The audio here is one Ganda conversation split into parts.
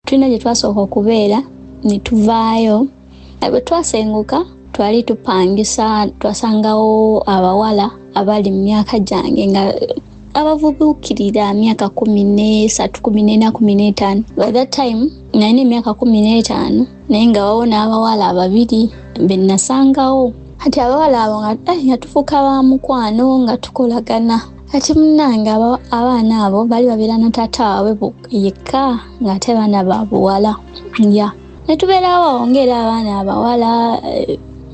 tulina gye twasooka okubeera ne tuvaayo. Bwe twasenguka twali tupangisa, twasangawo abawala abali mu myaka gyange nga abavubuukirira myaka 13, 14, 15. By that time nalina emyaka 15 naye nga wawo n'abawala 2 be nasangawo. Kati abawala abo nga tufuuka ba mukwano nga tukolagana. Kati munnange abaana abo bali babeera na taata waabwe yekka ng'ate baana ba buwala. Ne tubeerawo ng'era abaana abawala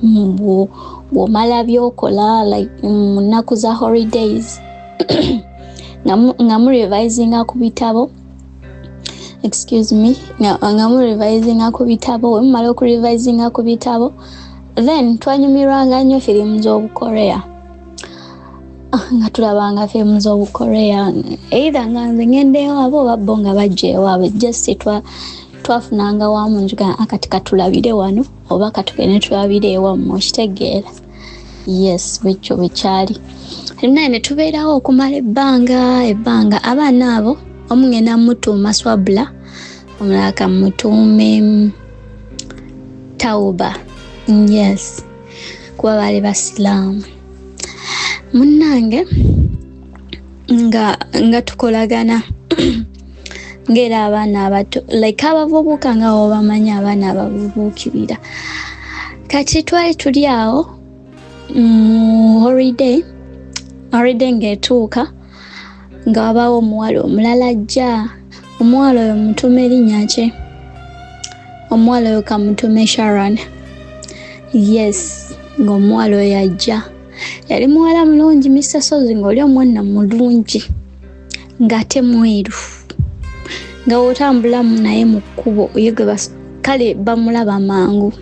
bw'omala by'okola mu nnaku za holidays nga mu revisinga ku bitabo. Nga mu revisinga ku bitabo. We mumala oku revisinga ku bitabo, then twanyumirwanga nnyo firimu z'Obukorea. Nga tulabanga firimu z'Obukorea. Either nga nze ngenda ewaabwe oba bo nga bajja ewaabwe. Just twafunanga wamu njuga akati katulabire wano oba katugende tulabire ewammwe, okitegeera. Yes, bwekyo bwe kyali. Naye ne tubeerawo okumala ebbanga. Abaana abo omu ngenda mutuuma Swabula, omulala kamutuume Tauba. Yes, kuba baali Basiraamu. Munnange nga tukolagana ng'era abaana abato abavubuka nga obamanyi abaana abavubuukirira. Kati twali tuli awo mu holiday ng'etuuka nga wabaawo omuwala omulala ajja. Omuwala oyo mutuuma erinnya ki? Omuwala oyo kamutuume Sharon. Yes, ng'omuwala oyo ajja. Yali muwala mulungi Mr. Sozi, ng'oli omwana mulungi ng'ate mweru. Nga wotambulamu naye mu kkubo kale bamulaba mangu.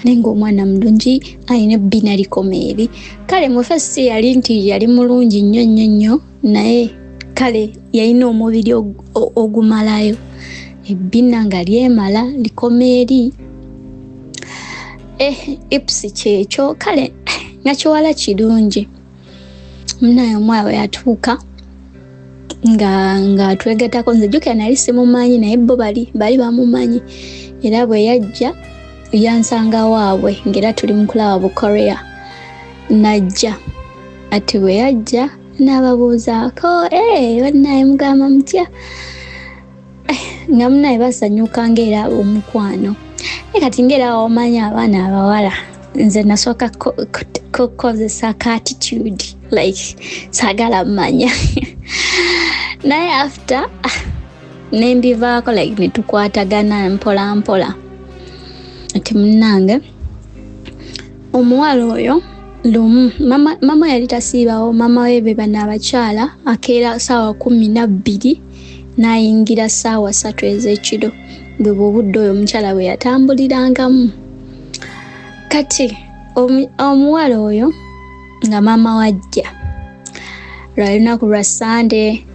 Naye ng'omwana mulungi alina ebbina likomeeri. Kale mu fesi yali nti yali mulungi nnyo naye kale yalina omubiri ogumalayo. Ebbina nga lyemala likomeeri. Ipsi kyekyo kale nga kiwala kirungi. Munaye omwala we yatuuka nga twegatako. Nze jjukira nali simumanyi naye bo bali bamumanyi. Era bwe yajja yansanga waabwe ng'era tuli mu kulaba Bukorea. Najja ati bwe yajja n'ababuuzaako, bannaye mugamba mutya? Nga munnaye basanyuka ng'era omukwano. Kati ng'era omanyi abaana abawala, nze nasooka kukozesa attitude saagala mmanya. Naye after nembivaako ne tukwatagana mpola. Ati munnange omuwala oyo lumu mama yali tasiibawo. Mama we be bano abakyala akeera ssaawa 12 n'ayingira ssaawa 3 ez'ekiro. Bwe budde oyo omukyala bwe yatambulirangamu. Kati omuwala oyo nga mama wajja lwali lunaku lwa Sande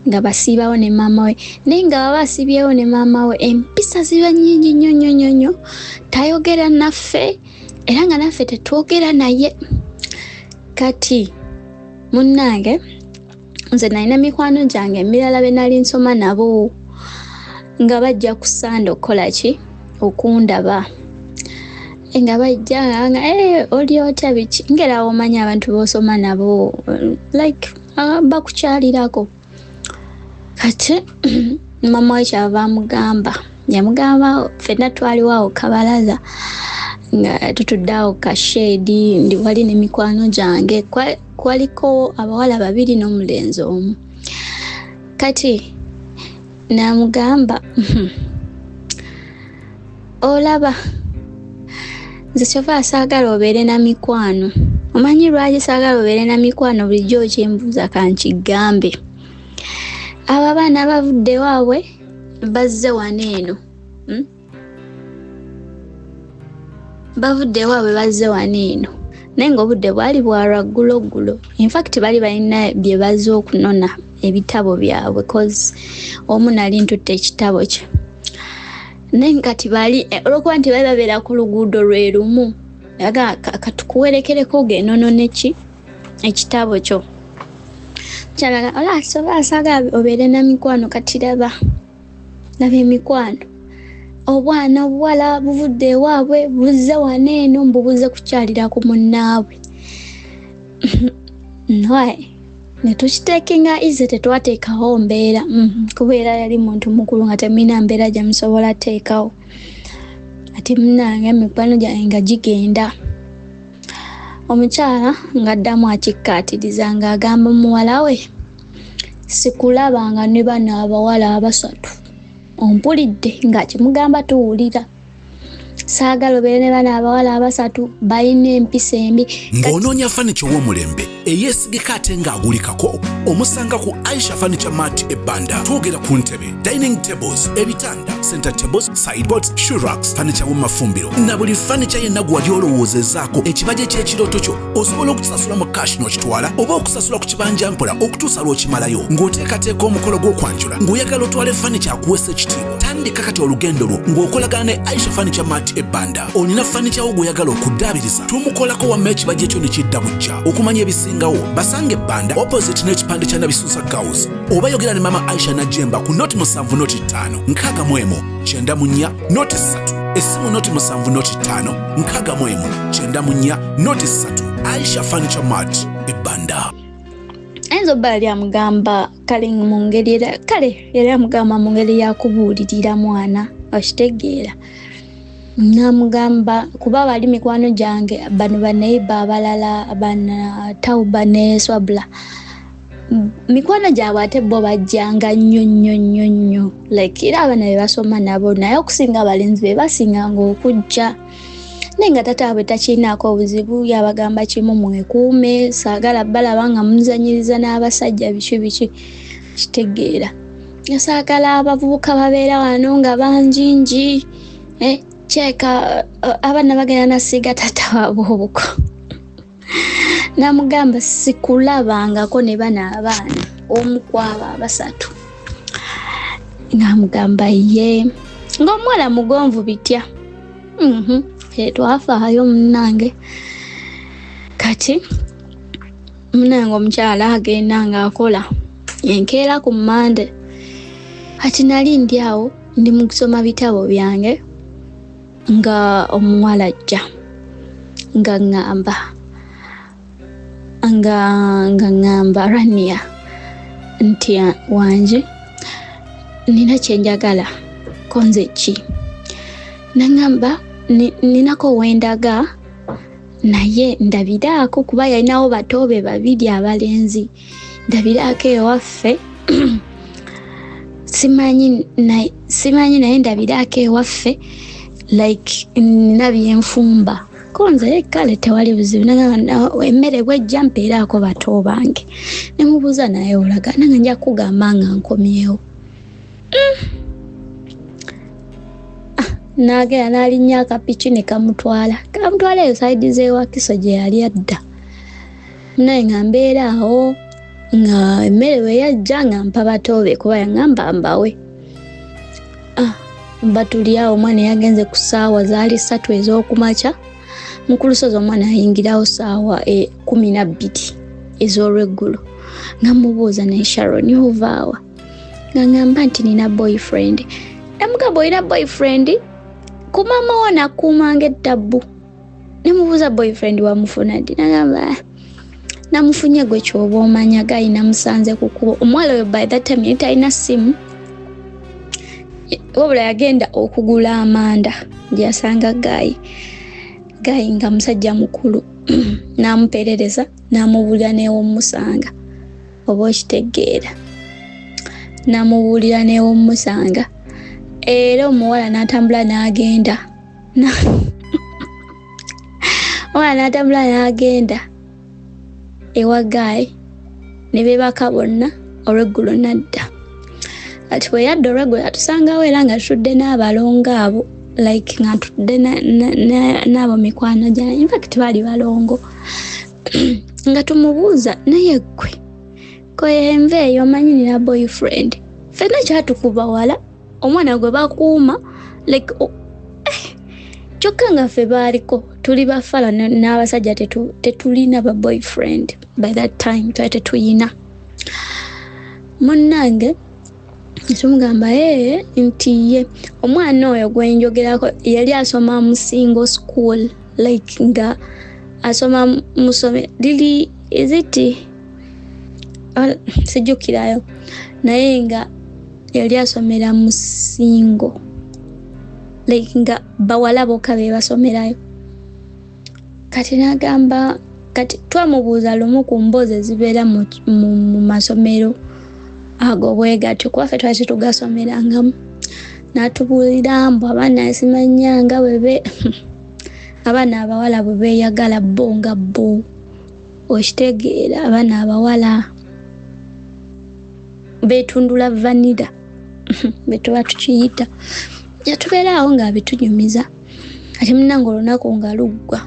nga basiibawo ne mama we. Naye nga baba basibyewo ne mama we empisa ziba nnyingi nnyo. Tayogera naffe era nga naffe tetwogera naye. Kati munnange nze nalina mikwano gyange emirala be nali nsoma nabo nga bajja ku Sande okukola ki? Okundaba. Nga bajja nga oli otya biki? Ng'era omanyi abantu b'osoma nabo bakukyalirako. Kati mama we kyava amugamba. Yamugamba ffenna twaliwo kabalaza nga tutudde awo ka shade, ndi wali ne mikwano gyange. Kwaliko abawala 2 n'omulenzi omu. Kati namugamba olaba nze kyova saagala obeere na mikwano. Omanyi lwaki saagala obeere na mikwano? Bulijjo kyembuuza kankigambe. Abo abaana bavudde waabwe bazze wano eno. Bavudde waabwe bazze wano eno. Naye ng'obudde bwali bwa lwagguloggulo. In fact bali balina bye bazze okunona ebitabo byabwe cause omu nali ntutte ekitabo kye. Naye kati bali olwokuba nti bali babeera ku luguudo lwe lumu. Katukuwerekereko genonone ki ekitabo kyo. Kyalaga saagala obeere na mikwano. Kati raba laba emikwano obwana obuwala buvudde ewaabwe buzze waneeno mbubuze kukyalira ku munnaabwe. Naye ne tukiteekinga ize tetwateekawo mbeera kubeera yali muntu mukulu nga temina mbeera gye musobola teekawo. Ati munnange emikwano gyange nga gigenda. Omukyala ng'addamu akikkaatiriza ng'agamba muwala we, sikulabanga ne bano abawala abasatu. Ompulidde ng'akimugamba tuwulira. Saagala obeere ne bano abawala abasatu balina empisa embi. Ng'onoonya fanicha w'omulembe eyeesigika ate ng'agulikako omusanga ku Aisha Furniture Mart e Banda. Twogera ku ntebe, dining tables, ebitanda, center tables, sideboards, shoe racks, fanicha w'amafumbiro na buli fanicha yenna gwali olowoozezaako ekibajje ky'ekirooto kyo osobola okutusasula mu cash n'okitwala oba okusasula ku kibanja mpola okutuusa lw'okimalayo ng'oteekateeka omukolo gw'okwanjula ng'oyagala otwale fanicha akuweesa ekitiibwa. Tandika kati olugendo lwo ng'okolagana ne Aisha Furniture Mart e Banda. Olina fanicha wo gw'oyagala okuddaabiriza tumukolako wamma ekibajje kyo ne kidda bujja. Okumanya ebisingawo basange Banda opposite n'ekipande kya Nabisuusa Girls oba yogera ne Mama Aisha Najjemba ku noti 7 noti 5 61 94 noti 3 essimu noti 7 noti 5 61 94 noti 3. Aisha Furniture Mart e Banda. Enzo bali amugamba kale mu ngeri yali amugamba mu ngeri ya kubuulirira mwana okitegeera. Namugamba kuba bali mikwano gyange bano baneiba abalala bana Tauba ne Swabla. Mikwano gyabwe ate bo bajjanga nnyo like era abana be basoma nabo naye okusinga abalenzi be basinganga okujja. Naye nga tata bwe takinaako obuzibu yabagamba kimu mwekuume saagala balaba nga muzanyiriza n'abasajja biki kitegeera. Yasaagala abavubuka babeera wano nga banjinji cheka abana bagenda nasiga tata waabwe obuko. Namugamba sikulabangako ne bana abaana omu kwabo abasatu. Namugamba ye ng'omuwala mugonvu bitya. Twafaayo munnange. Kati munnange omukyala agenda ng'akola enkeera ku Mande. Kati nali ndi awo ndi mu kusoma bitabo byange nga omuwala ajja nga ngamba Rania nti wanje nina kyenjagala konze ki. Nangamba ninako wendaga naye ndabiraako kuba yalinawo batobe babiri abalenzi. Ndabiraako ewaffe simanyi naye ndabiraako ewaffe like nina byenfumba konze kale tewali buzibu. Nangamba emmere bwejja mpeeraako bato bange. Ne mubuuza naye olaga nanga nja kugamba nga nkomyewo. Nagera n'alinnya akapiki ne kamutwala eyo sayidi z'ewakiso gye yali adda. Naye nga mbeera awo nga emmere bwe yajja nga mpa batobe kuba yaŋŋamba mbawe. Batuli awo omwana yagenze ku ssaawa zaali 3 ez'okumakya. Mu kulusozi omwana ayingirawo ssaawa 12 ez'olweggulo. Nga mubuuza ne Sharon ovaawa. Nga ngamba nti nina boyfriend. Namugamba olina boyfriend? Ku mama wo nakuumanga ettabbu. Ne mubuuza boyfriend wamufuna ddi? Nagamba namufunye gwe ky'oba omanya Gayi namusanze ku kkubo. Omuwala oyo by that time yali talina ssimu. Wabula yagenda okugula amanda gy'asanga Gayi nga musajja mukulu. N'amuperereza n'amubuulira n'ew'omusanga oba okitegeera. N'amubuulira n'ew'omusanga. Era omuwala n'atambula n'agenda. Ewa Gayi ne beebaka bonna olweggulo nadda. Kati bwe yadda olweggulo yatusangawo era nga tutudde n'abalongo abo like nga tutudde n'abo mikwano gya in fact baali balongo. Nga tumubuuza naye ggwe koyenva eyo omanyi nina boyfriend. Ffenna kyatukuba wala omwana gwe bakuuma like kyokka nga ffe baaliko tuli bafala n'abasajja tetulina ba boyfriend by that time twali tetuyina. Munnange tumugamba nti ye omwana oyo gwenjogerako yali asoma mu single school like nga asoma musome lili iziti sijukirayo naye nga yali asomera mu single like nga bawala bokka be basomerayo. Kati nagamba kati twamubuuza lumu ku mboozi ezibeera mu masomero ago bwegatyo kuba ffe twali tugasomerangamu n'atubuulira mbu abaana simanyanga bwebe abaana abawala bwe beeyagala bo nga bo okitegeera abaana abawala betundula vanilla betuba tukiyita yatubeera awo nga bitunyumiza ate munange olunaku nga luggwa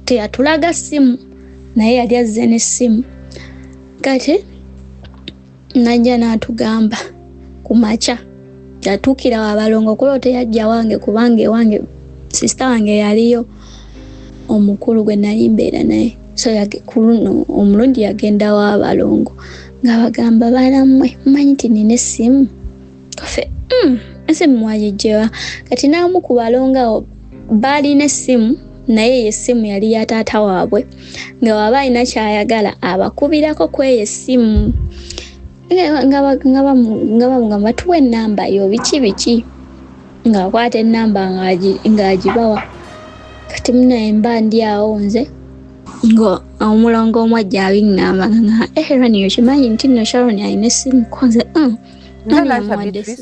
teyatulaga simu naye yali azze n'essimu kati najja n'atugamba ku makya yatuukira Wabalongo kulo teyajja wange kubanga ewange sisita wange yaliyo omukulu gwe nali mbeera naye so kuluno omulundi yagenda Wabalongo nga bagamba baana mmwe mmanyi nti nina essimu kafe essimu mwagijjewa kati n'amu ku balongo baalina essimu naye essimu yali ya taata waabwe nga waba alina kyayagala abakubirako kweyo essimu nga batuwa ennamba yo biki nga akwata ennamba ng'agibawa kati munaye mba ndi awo nze nga omulongo omwajja abiŋŋamba nga Rani okimanyi nti nno Sharon alina essimu konze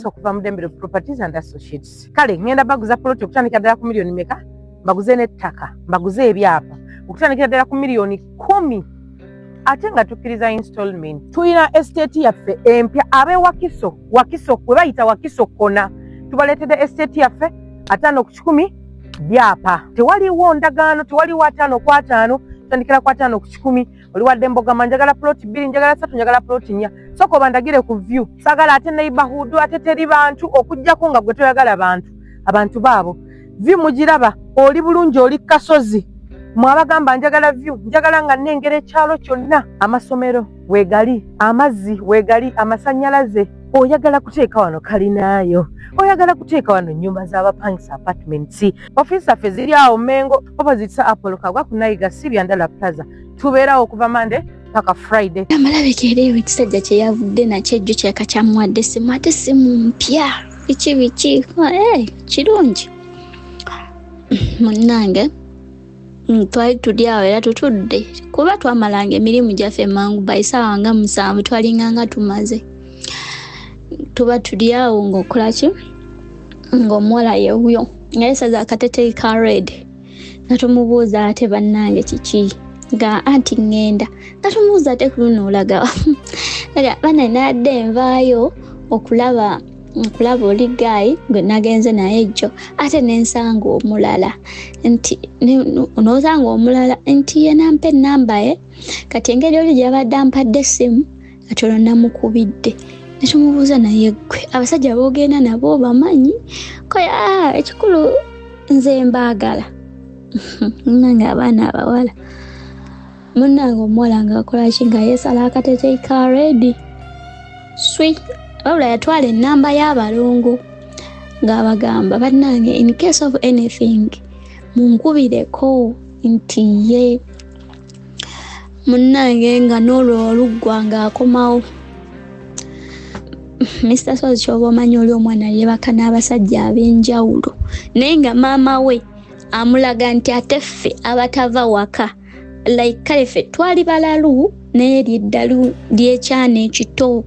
okuva mu Dembere Properties and Associates kale ngenda baguza ploti okutandikira ddala ku miliyoni meka mbaguze n'ettaka mbaguze ebyapa okutandikira ddala ku miliyoni 10 ate nga tukkiriza installment. Tuyina estate yaffe empya abe wakiso kwe bayita wakiso kona tubaleetedde estate yaffe 5 ku 10 byapa tewaliwo ndagaano tewaliwo 5 ku 5 tandikira ku 5 ku 10 oli wadde Mbogama njagala ploti 2 njagala 3 njagala ploti 4 soko bandagire ku view sagala ate neighborhood ate teri bantu okujjako nga gwe toyagala abantu baabo view mugiraba oli bulungi oli kasozi mwabagamba njagala view njagala nga nengere ekyalo kyonna amasomero wegali amazzi wegali amasannyalaze oyagala kuteeka wano kalinaayo oyagala kuteeka wano nyumba z'abapangisa apartments office affe ziri awo Mengo opposite Apollo Kagwa ku Nayiga Sibyandala Plaza tubeerawo okuva Monday paka Friday. Amalabika era ekisajja kye yavudde nakyo ejjo kyaka kyamuwadde essimu ate essimu mpya biki kirungi munnange twali tuli awo era tutudde kuba twamalanga emirimu gyaffe mangu bayisawa nga 7 twalinganga tumaze tuba tuli awo ng'okolaki ng'omuwala yewuyo nga yesaza akateteyi ka red natumubuuza ate bannange kiki nga anti ngenda natumubuuza ate kuluno olaga bana nadde envaayo okulaba oli gayi gwe nagenze naye ejjo ate nensanga omulala nti n'osanga omulala nti ye nampa ennamba ye kati engeri oli gy'abadde ampadde essimu kati olwo namukubidde netumubuuza naye gwe abasajja boogenda nabo bamanyi koya ekikulu nze mbaagala nange abaana abawala munnange omuwala ng'akola ki nga yeesala akateteyi ka redi swi wabula yatwala ennamba y'Abalongo ng'abagamba bannange in case of anything munkubireko nti ye munnange nga n'olwo oluggwa ng'akomawo Mr. Sozi kyoba omanyi oli omwana yebaka n'abasajja ab'enjawulo naye nga maama we amulaga nti ate ffe abatava waka like kale ffe twali balalu naye lyeddalu lyekyana ekito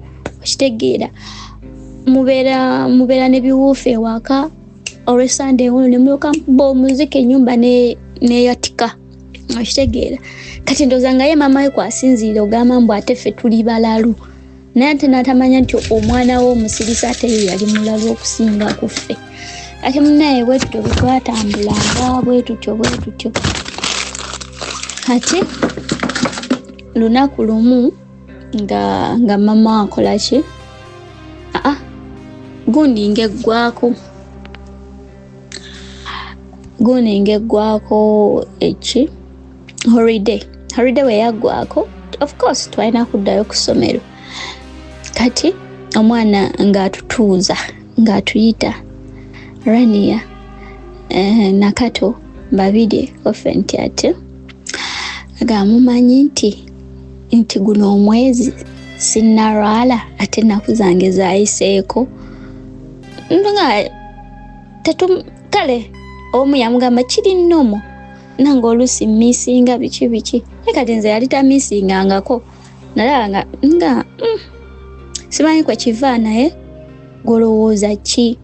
kitegeera mubeera n'ebiwuufu ewaka olw'esande ngono ne mulyoka mba omuzika ennyumba neyatika okitegeera kati ndowooza nga ye maama we kwasinziira ogamba mbu ate ffe tuli balalu naye ate n'atamanya nti omwana we omusirisa ate ye yali mulalu okusinga ku ffe kati munnaye bwe tutyo bwe twatambulanga bwe tutyo kati lunaku lumu nga mama akola ki gundi ngeggwako eki holiday we yaggwako of course twalina kuddayo ku ssomero kati omwana ng'atutuuza ng'atuyita Rania Nakato babiri Koffee ate agamumanyi nti guno omwezi sinnalwala ate ennaku zange zaayiseeko nga kale omu yamugamba kiri nnomo nange oluusi misinga biki kati nze yali tamisingangako nalaba nga simanyi kwe kiva naye golowooza ki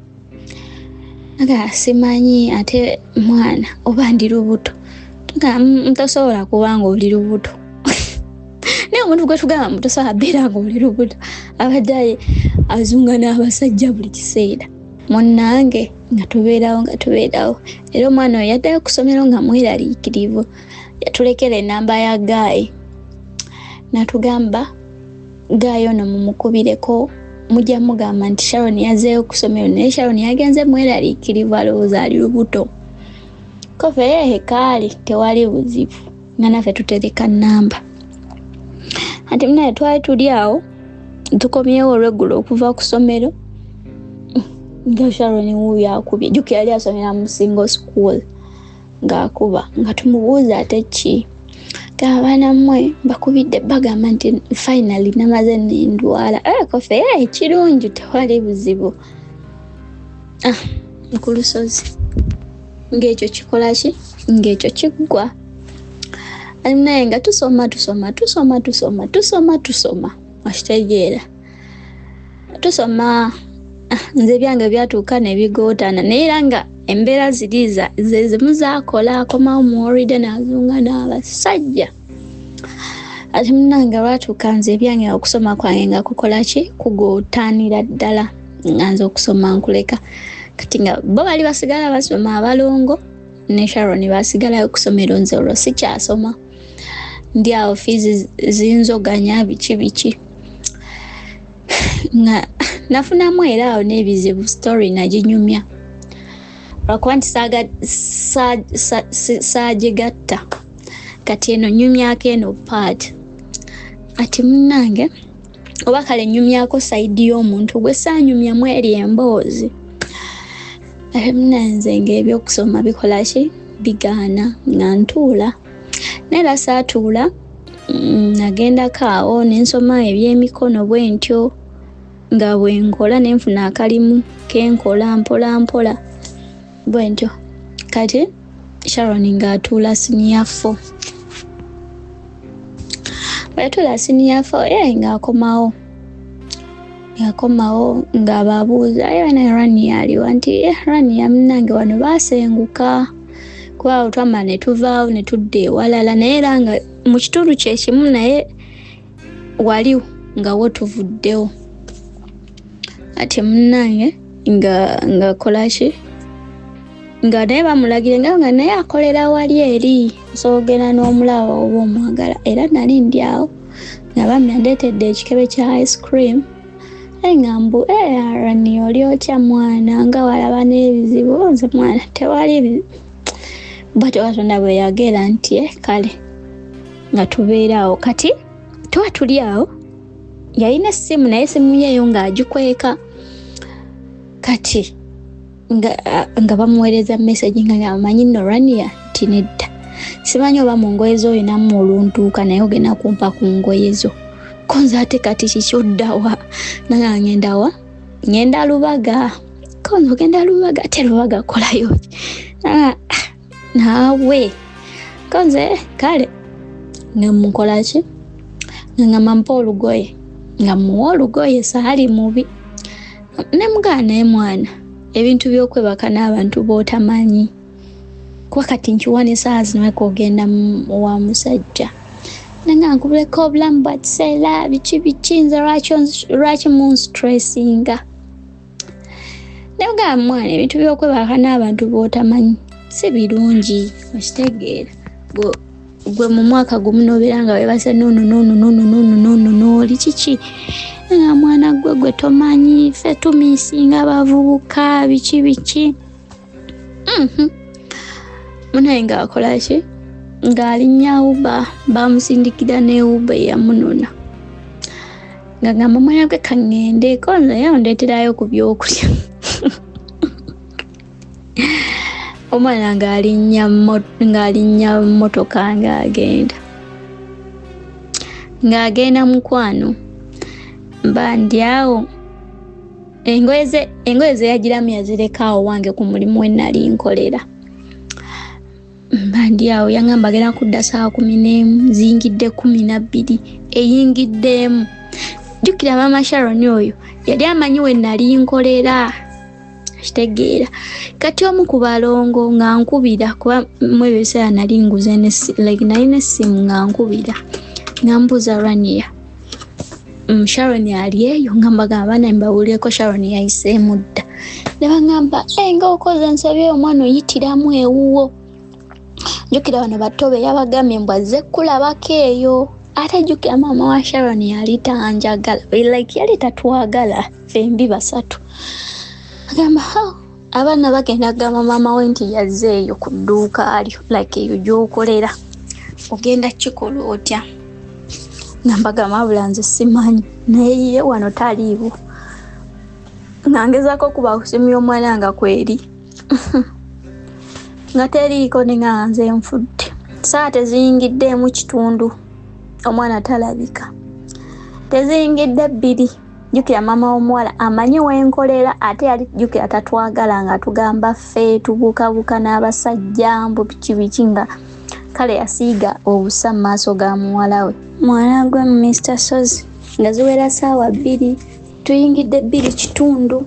nga simanyi ate mwana oba ndi lubuto nga ntosobola kubanga oli lubuto naye omuntu gwe tugamba tosobola beera nga oli lubuto abadde azunga n'abasajja buli kiseera munnange nga tubeerawo era omwana oyo yaddayo ku ssomero nga mweraliikirivu yatulekera enamba ya Gaayi natugamba Gaayi ono mumukubireko mujja mugamba nti Sharon yazeeyo ku ssomero naye Sharon yagenze mweraliikirivu alowooza ali lubuto Koffee kaali tewali buzibu nga naffe tutereka namba ati naye twali tuli awo tukomyewo olweggulo okuva ku ssomero nga Sharon wuuyo akubye jjukira yali asomera mu single school ng'akuba nga tumubuuza ate ki abaana mmwe bakubidde bagamba nti finally namaze nendwala Koffee kirungi tewali buzibu ku lusozi ng'ekyo kikola ki ng'ekyo kiggwa naye nga tusoma akitegeera tusoma nze byange byatuuka ne bigootana naye era nga embeera ziriza ze zimu zaakola akomawo muwolide n'azunga n'abasajja ate munnange lwatuuka nze ebyange okusoma kwange nga kukola ki kugootaanira ddala nga nze okusoma nkuleka kati nga bo bali basigala basoma abalongo ne Sharon basigalayo ku ssomero nze olwo sikyasoma ndi awo fiizi zinzoganya biki nga nafunamu era awo n'ebizibu story naginyumya lwakuba nti saagigatta kati eno nyumyako eno part ati munnange oba kale nyumyako saidi y'omuntu gwe saanyumyamu eri emboozi munnanze ng'ebyokusoma bikola ki bigaana nga ntuula neera saatuula nagendako awo nensoma ebyemikono bwe ntyo nga bwenkola nenfuna akalimu kenkola mpola bwe ntyo kati Sharon ng'atuula senior 4 bweyatuula senior 4 ng'akomawo ng'ababuuza na Rania aliwa nti Rania munnange wano baasenguka kuba twamala ne tuvaawo ne tudda ewalala naye era nga mu kitundu kye kimu naye wali nga wo tuvuddewo ati munnange nga kola ki nga naye bamulagire nga naye akolera wali eri nsogera n'omulaba oba omwagala era nali ndi awo nga bamyandeetedde ekikebe kya ice cream nga mbu Rania oli otya mwana nga walaba n'ebizibu nze mwana tewali bwatyo Katonda bwe yagera nti kale nga tubeerawo kati tuba tuli awo yalina essimu naye essimu yeeyo ng'agikweka kati nga bamuweereza message nga amanyi nno Rania nti nedda simanyi oba mu ngoye zo olinamu oluntuuka naye ogenda kumpa ku ngoye zo konze ate kati kikyoddawa naga ngenda Lubaga konze ogenda Lubaga ate Lubaga kolayo naawe konze kale nga mukola ki nga mampa olugoye nga muwa olugoye saali mubi ne mugana mwana ebintu by'okwebaka n'abantu b'otamanyi kuba kati nkiwa n'essaawa zino okugenda wa musajja nga nkubuleko obulamu bwa kiseera biki nze lwaki munstressinga ne mugana mwana ebintu by'okwebaka n'abantu b'otamanyi si birungi okitegeera gwe mu mwaka gumu n'obeera nga webase nooli kiki nga mwana gwe tomanyi ffe tumisinga abavubuka biki munaye ng'akola ki ng'alinnya Uber bamusindikira ne Uber yamunona ngagamba mwana gwe kangende konza yondeeterayo ku byokulya. Omwana ng'alinnya mmotoka ng'agenda mukwano mba ndi awo engoye ze yagiramu yazireka awo wange ku mulimu we nali nkolera. Mba ndi awo yangamba agenda kudda saa 11 ziyingidde 12 eyingiddeemu. Jjukira maama Sharon oyo yali amanyi we nali nkolera kitegeera. Kati omu ku balongo nga nkubira kuba mu ebiseera nali nguze nali n'essimu nga nkubira nga mbuuza Rania Sharon ali eyo ngamba abaana mbawulireko Sharon yayiseemu dda. Ne bangamba nga okoze nsabye omwana oyitiramu ewuwo. Jjukira bano batobe yabagambye mbw azze kulabako eyo. Ate jjukira maama wa Sharon yali tanjagala yali tatwagala fembi basatu. Agamba abaana bagenda gamba maama we nti yazze eyo ku dduuka alyo eyo gy'okolera ogenda kikola otya. Ngamba mabula nze simanyi naye ye wano taliiwo. Ngangezako kuba kusimya omwana nga kweri nga teriiko ne nga nze nfudde. Saa teziyingiddeemu kitundu omwana talabika. Teziyingidde 2. Jjukira maama w'omuwala amanyi wenkolera ate yali jjukira tatwagala nga tugamba ffe tubukabuka n'abasajja mbu biki nga kale yasiiga obusa mu maaso ga muwala we. Mwana gwe Mr. Sozi nga ziwera ssaawa 2 tuyingidde 2 kitundu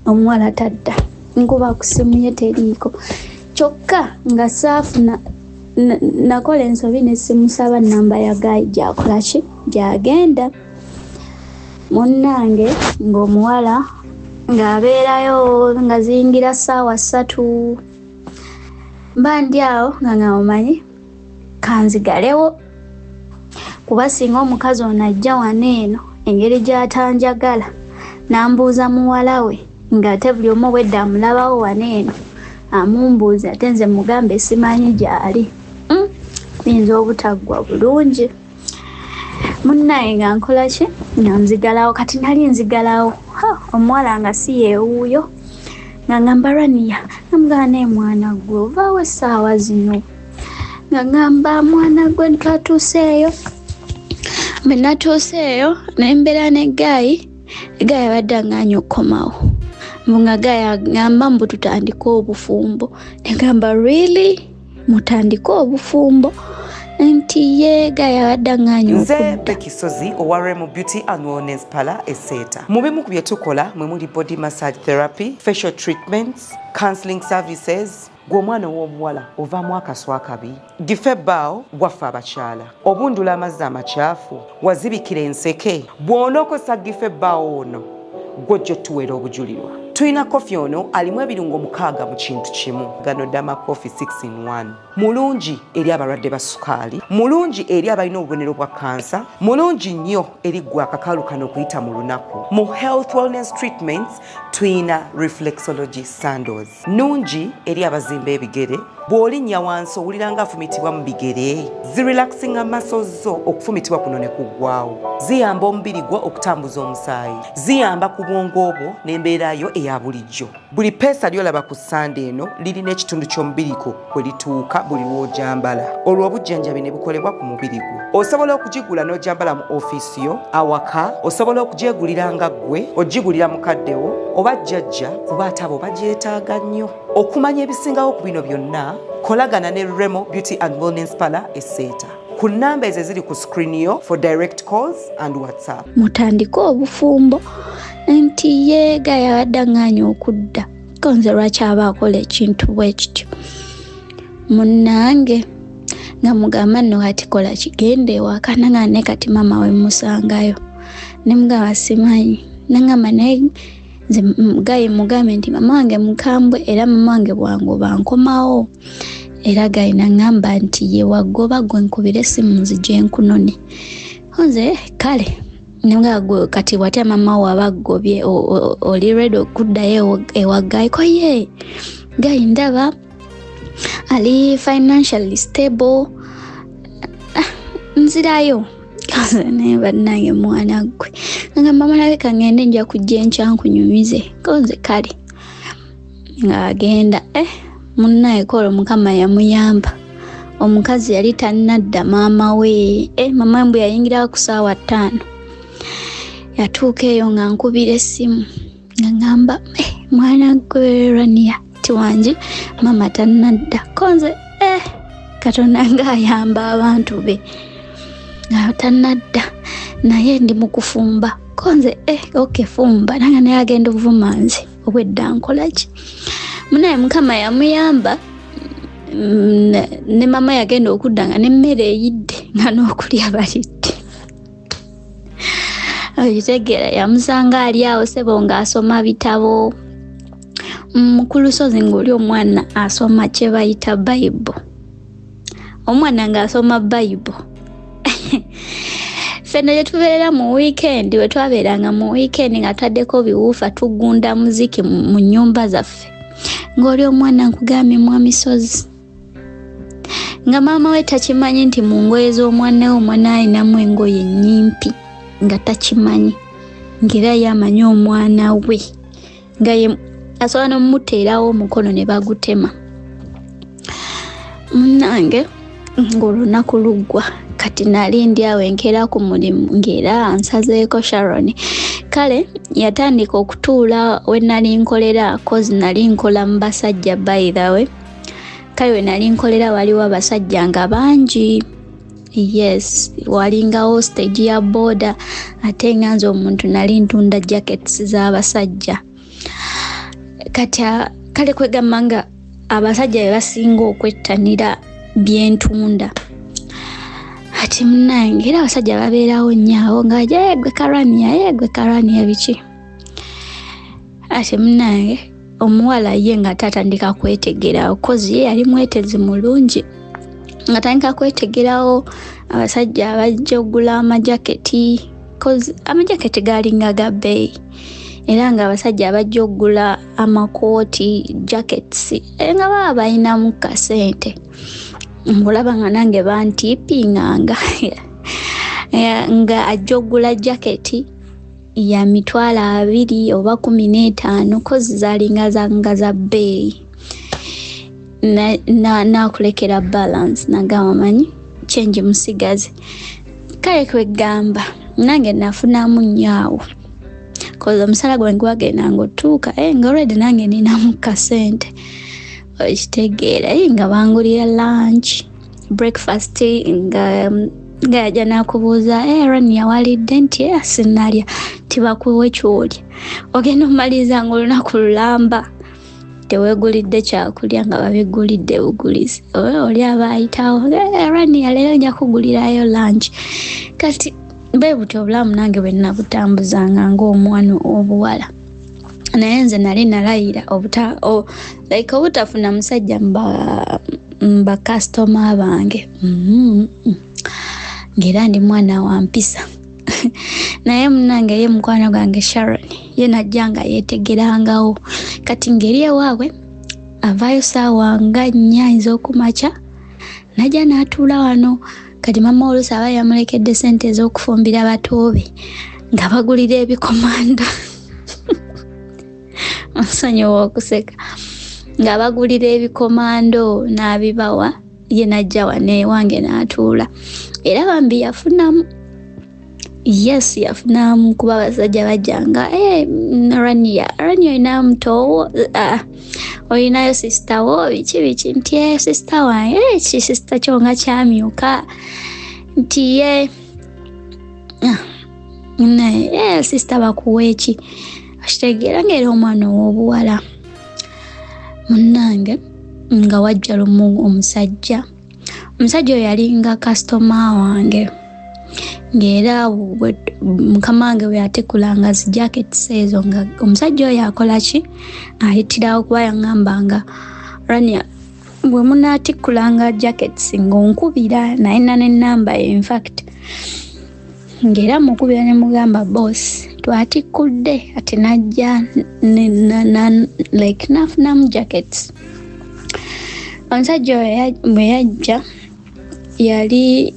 omuwala tadda. Nkuba ku ssimu ye teriiko kyokka nga saafuna nakola ensobi n'essimu saba nnamba ya Guy gy'akola ki gy'agenda. Munnange ng'omuwala ng'abeerayo nga ziyingira ssaawa 3 mba ndi awo nga ngamumanyi kanzigalewo kuba singa omukazi ono ajja wano eno engeri gy'atanjagala n'ambuuza muwala we ng'ate buli omu obwedda amulabawo wano eno amumbuuza ate nze mugambe simanyi gy'ali. Niyinza obutaggwa bulungi. Munnaye nga nkola ki nga nzigalawo kati nali nzigalawo omuwala nga si yeewuuyo nga ngamba Rania namugamba naye mwana gwe ovaawo essaawa zino nga ngamba mwana gwe twatuuseeyo. Bwe natuuseeyo naye mbeera ne Guy abadde anganya okukomawo nga Guy agamba mbu tutandike obufumbo. Ne ngamba really mutandike obufumbo? Nti ye Guy abadde anganya okudda. Nze Becky Sozi owa Remo Beauty and Wellness Parlour Esseeta. Mu bimu ku bye tukola mwe muli body massage therapy, facial treatments, counseling services. Gw'omwana w'omuwala ovaamu akaswa akabi, gife ebbaawo gwaffe abakyala, obundula amazzi amakyafu, wazibikira enseke. Bw'onookosa gife ebbaawo ono gw'ojja otuweera obujulirwa. Tulina kofi ono alimu ebirungo 6 mu kintu kimu. Gano Dama Coffee 6-in-1. Mulungi eri abalwadde ba sukaali, mulungi eri abalina obubonero bwa kansa, mulungi nnyo eri gwe akakalu kano okuyita mu lunaku. Mu health wellness treatments tulina reflexology sandals. Nungi eri abazimba ebigere, bw'olinnya wansi owulira nga afumitibwa mu bigere. Zirelaxinga muscles zo okufumitibwa kuno ne kuggwaawo. Ziyamba omubiri gwo okutambuza omusaayi, ziyamba ku bwongo bwo n'embeera yo eya bulijjo. Buli peesa lyolaba ku ssande eno lirina ekitundu ky'omubiri gwo kwe lituuka buli lw'ojambala. Olwo obujjanjabi ne bukolebwa ku mubiri gwo. Osobola okugigula n'ojambala mu ofiisi yo, awaka, osobola okugyegulira nga ggwe, ogigulira mukaddewo oba jjajja kuba ate abo bagyetaaga nnyo. Okumanya ebisingawo ku bino byonna, kolagana ne Remo Beauty and Wellness Parlour Esseeta ku nnamba ezo eziri ku screen yo for direct calls and WhatsApp. Mutandike obufumbo. Nti ye Guy abadde anganya okudda konze lwaki aba akola ekintu bwe kityo. Munnange nga mugamba nno kati kola kigende ewaka nanga ne kati maama we musangayo. Ne mugamba simanyi nangamba naye nze Guy mugambe nti mama wange mukambwe era mama wange bwangu bankomawo. Era Guy nangamba nti ye wagoba gwe nkubire essimu nzije nkunone. Nze kale nga kati wate mama wabagobye oli ready okuddayo ewa Guy ko ye Guy ndaba ali financially stable. Nzirayo Kaza naye bannange mwana gwe. Nga mama labika ngende nja kujja enkya nkunyumize. Konze kale. Nga agenda munnaye kolo Mukama yamuyamba. Omukazi yali tannadda maama we. Mama mbu yayingira ku ssaawa 5. Yatuuka eyo nga nkubira essimu. Nga ngamba mwana gwe Rania tiwanji mama tannadda. Konze Katonda ng'ayamba abantu be. Nga tannadda naye ndi mu kufumba. Konze okay fumba nanga naye agenda ovuma nze obwedda nkola ki. Munaye Mukama yamuyamba. Ne mama yagenda okudda nga n'emmere eyidde nga n'okulya balidde. Oyitegera yamusanga ali awo sebo ng'asoma bitabo. Ku lusozi ng'oli omwana asoma kye bayita Bible. Omwana ng'asoma Bible. Fena gye tubeera mu weekend, we twabeeranga mu weekend nga twaddeko biwuufa tugunda muziki mu nnyumba zaffe. Ng'oli omwana nkugambye mu misozi. Nga maama we takimanyi nti mu ngoye z'omwana we omwana alinamu engoye nnyimpi nga takimanyi. Ng'era yamanyi omwana we. Nga ye asobola n'omuteerawo omukono ne bagutema. Munnange ng'olunaku luggwa kati nali ndi awo enkeera ku mulimu ng'era nsazeeko Sharon. Kale yatandika okutuula we nali nkolera kozi nali nkola mu basajja by the way. Kale we nali nkolera waliwo abasajja nga bangi. Yes, walingawo stage ya boda ate nga nze omuntu nali ntunda jackets z'abasajja. Kati kale kwegamba nga abasajja be basinga okwettanira byentunda. Ati munnange era abasajja babeerawo nnyo nga yegwe Karania biki. Ati munnange omuwala ye nga tatandika kwetegerawo kozi ye yali mwetezi mulungi. Nga tandika kwetegerawo abasajja abajja okugula amajaketi kozi amajaketi galinga ga bbeeyi. Era nga abasajja abajja okugula amakooti jackets nga baba balinamu kasente. Mbulaba nga nange bantipinganga nga ajja okugula jaketi ya 20 oba 15 kozi zalinga za bbeeyi. Nakulekera balance nagamba manyi change musigazi. Kale kwegamba nange nafunamu nnyo awo. Kozi omusala gwange gwagenda ng'otuuka nga already nange ninamu kasente. Okitegeera nga bangulira lunch breakfast nga yajja nakubuuza Rania walidde nti sinalya tibakuwa ekyolya. Ogenda omaliza ng'olunaku lulamba teweegulidde kyakulya nga babigulidde bugulizi. Oli abayitawo Rania leero nja kugulirayo lunch. Kati bwe butyo obulamu nange bwe nabutambuzanga ng'omwana obuwala. Naye nze nali nalayira obutafuna musajja mba customer bange. Ng'era ndi mwana wa mpisa. Naye munnange ye mukwano gwange Sharon ye najja nga yeetegerangawo. Kati ngeri ewaabwe avaayo ssaawa nga 4 ez'okumakya najja n'atuula wano. Kati mama oluusi aba yamulekedde ssente ez'okufumbira bato be nga bagulira ebikomando. Nsonyiwa okuseka. Nga bagulira ebikomando n'abibawa ye najja wano ewange n'atuula. Era bambi yafunamu. Yes, yafunamu kuba abasajja bajjanga Rania olina muto olinayo sister wo biki nti sister wange ki sister kyonga kyamyuka nti ye sister bakuwa eki. Okitegeera ng'era omwana ow'obuwala. Munnange nga wajja lumu omusajja oyo yalinga customer wange. Ng'era mukama wange bwe yatekulanga zi jackets ezo nga omusajja oyo akola ki ayitirawo kuba yaŋŋambanga Rania bwe munaatikulanga jackets ng'onkubira naye n'ennamba in fact. Ng'era mukubira ne mugamba boss twatikudde ati najja like nafunamu jackets. Omusajja oyo bwe yajja yali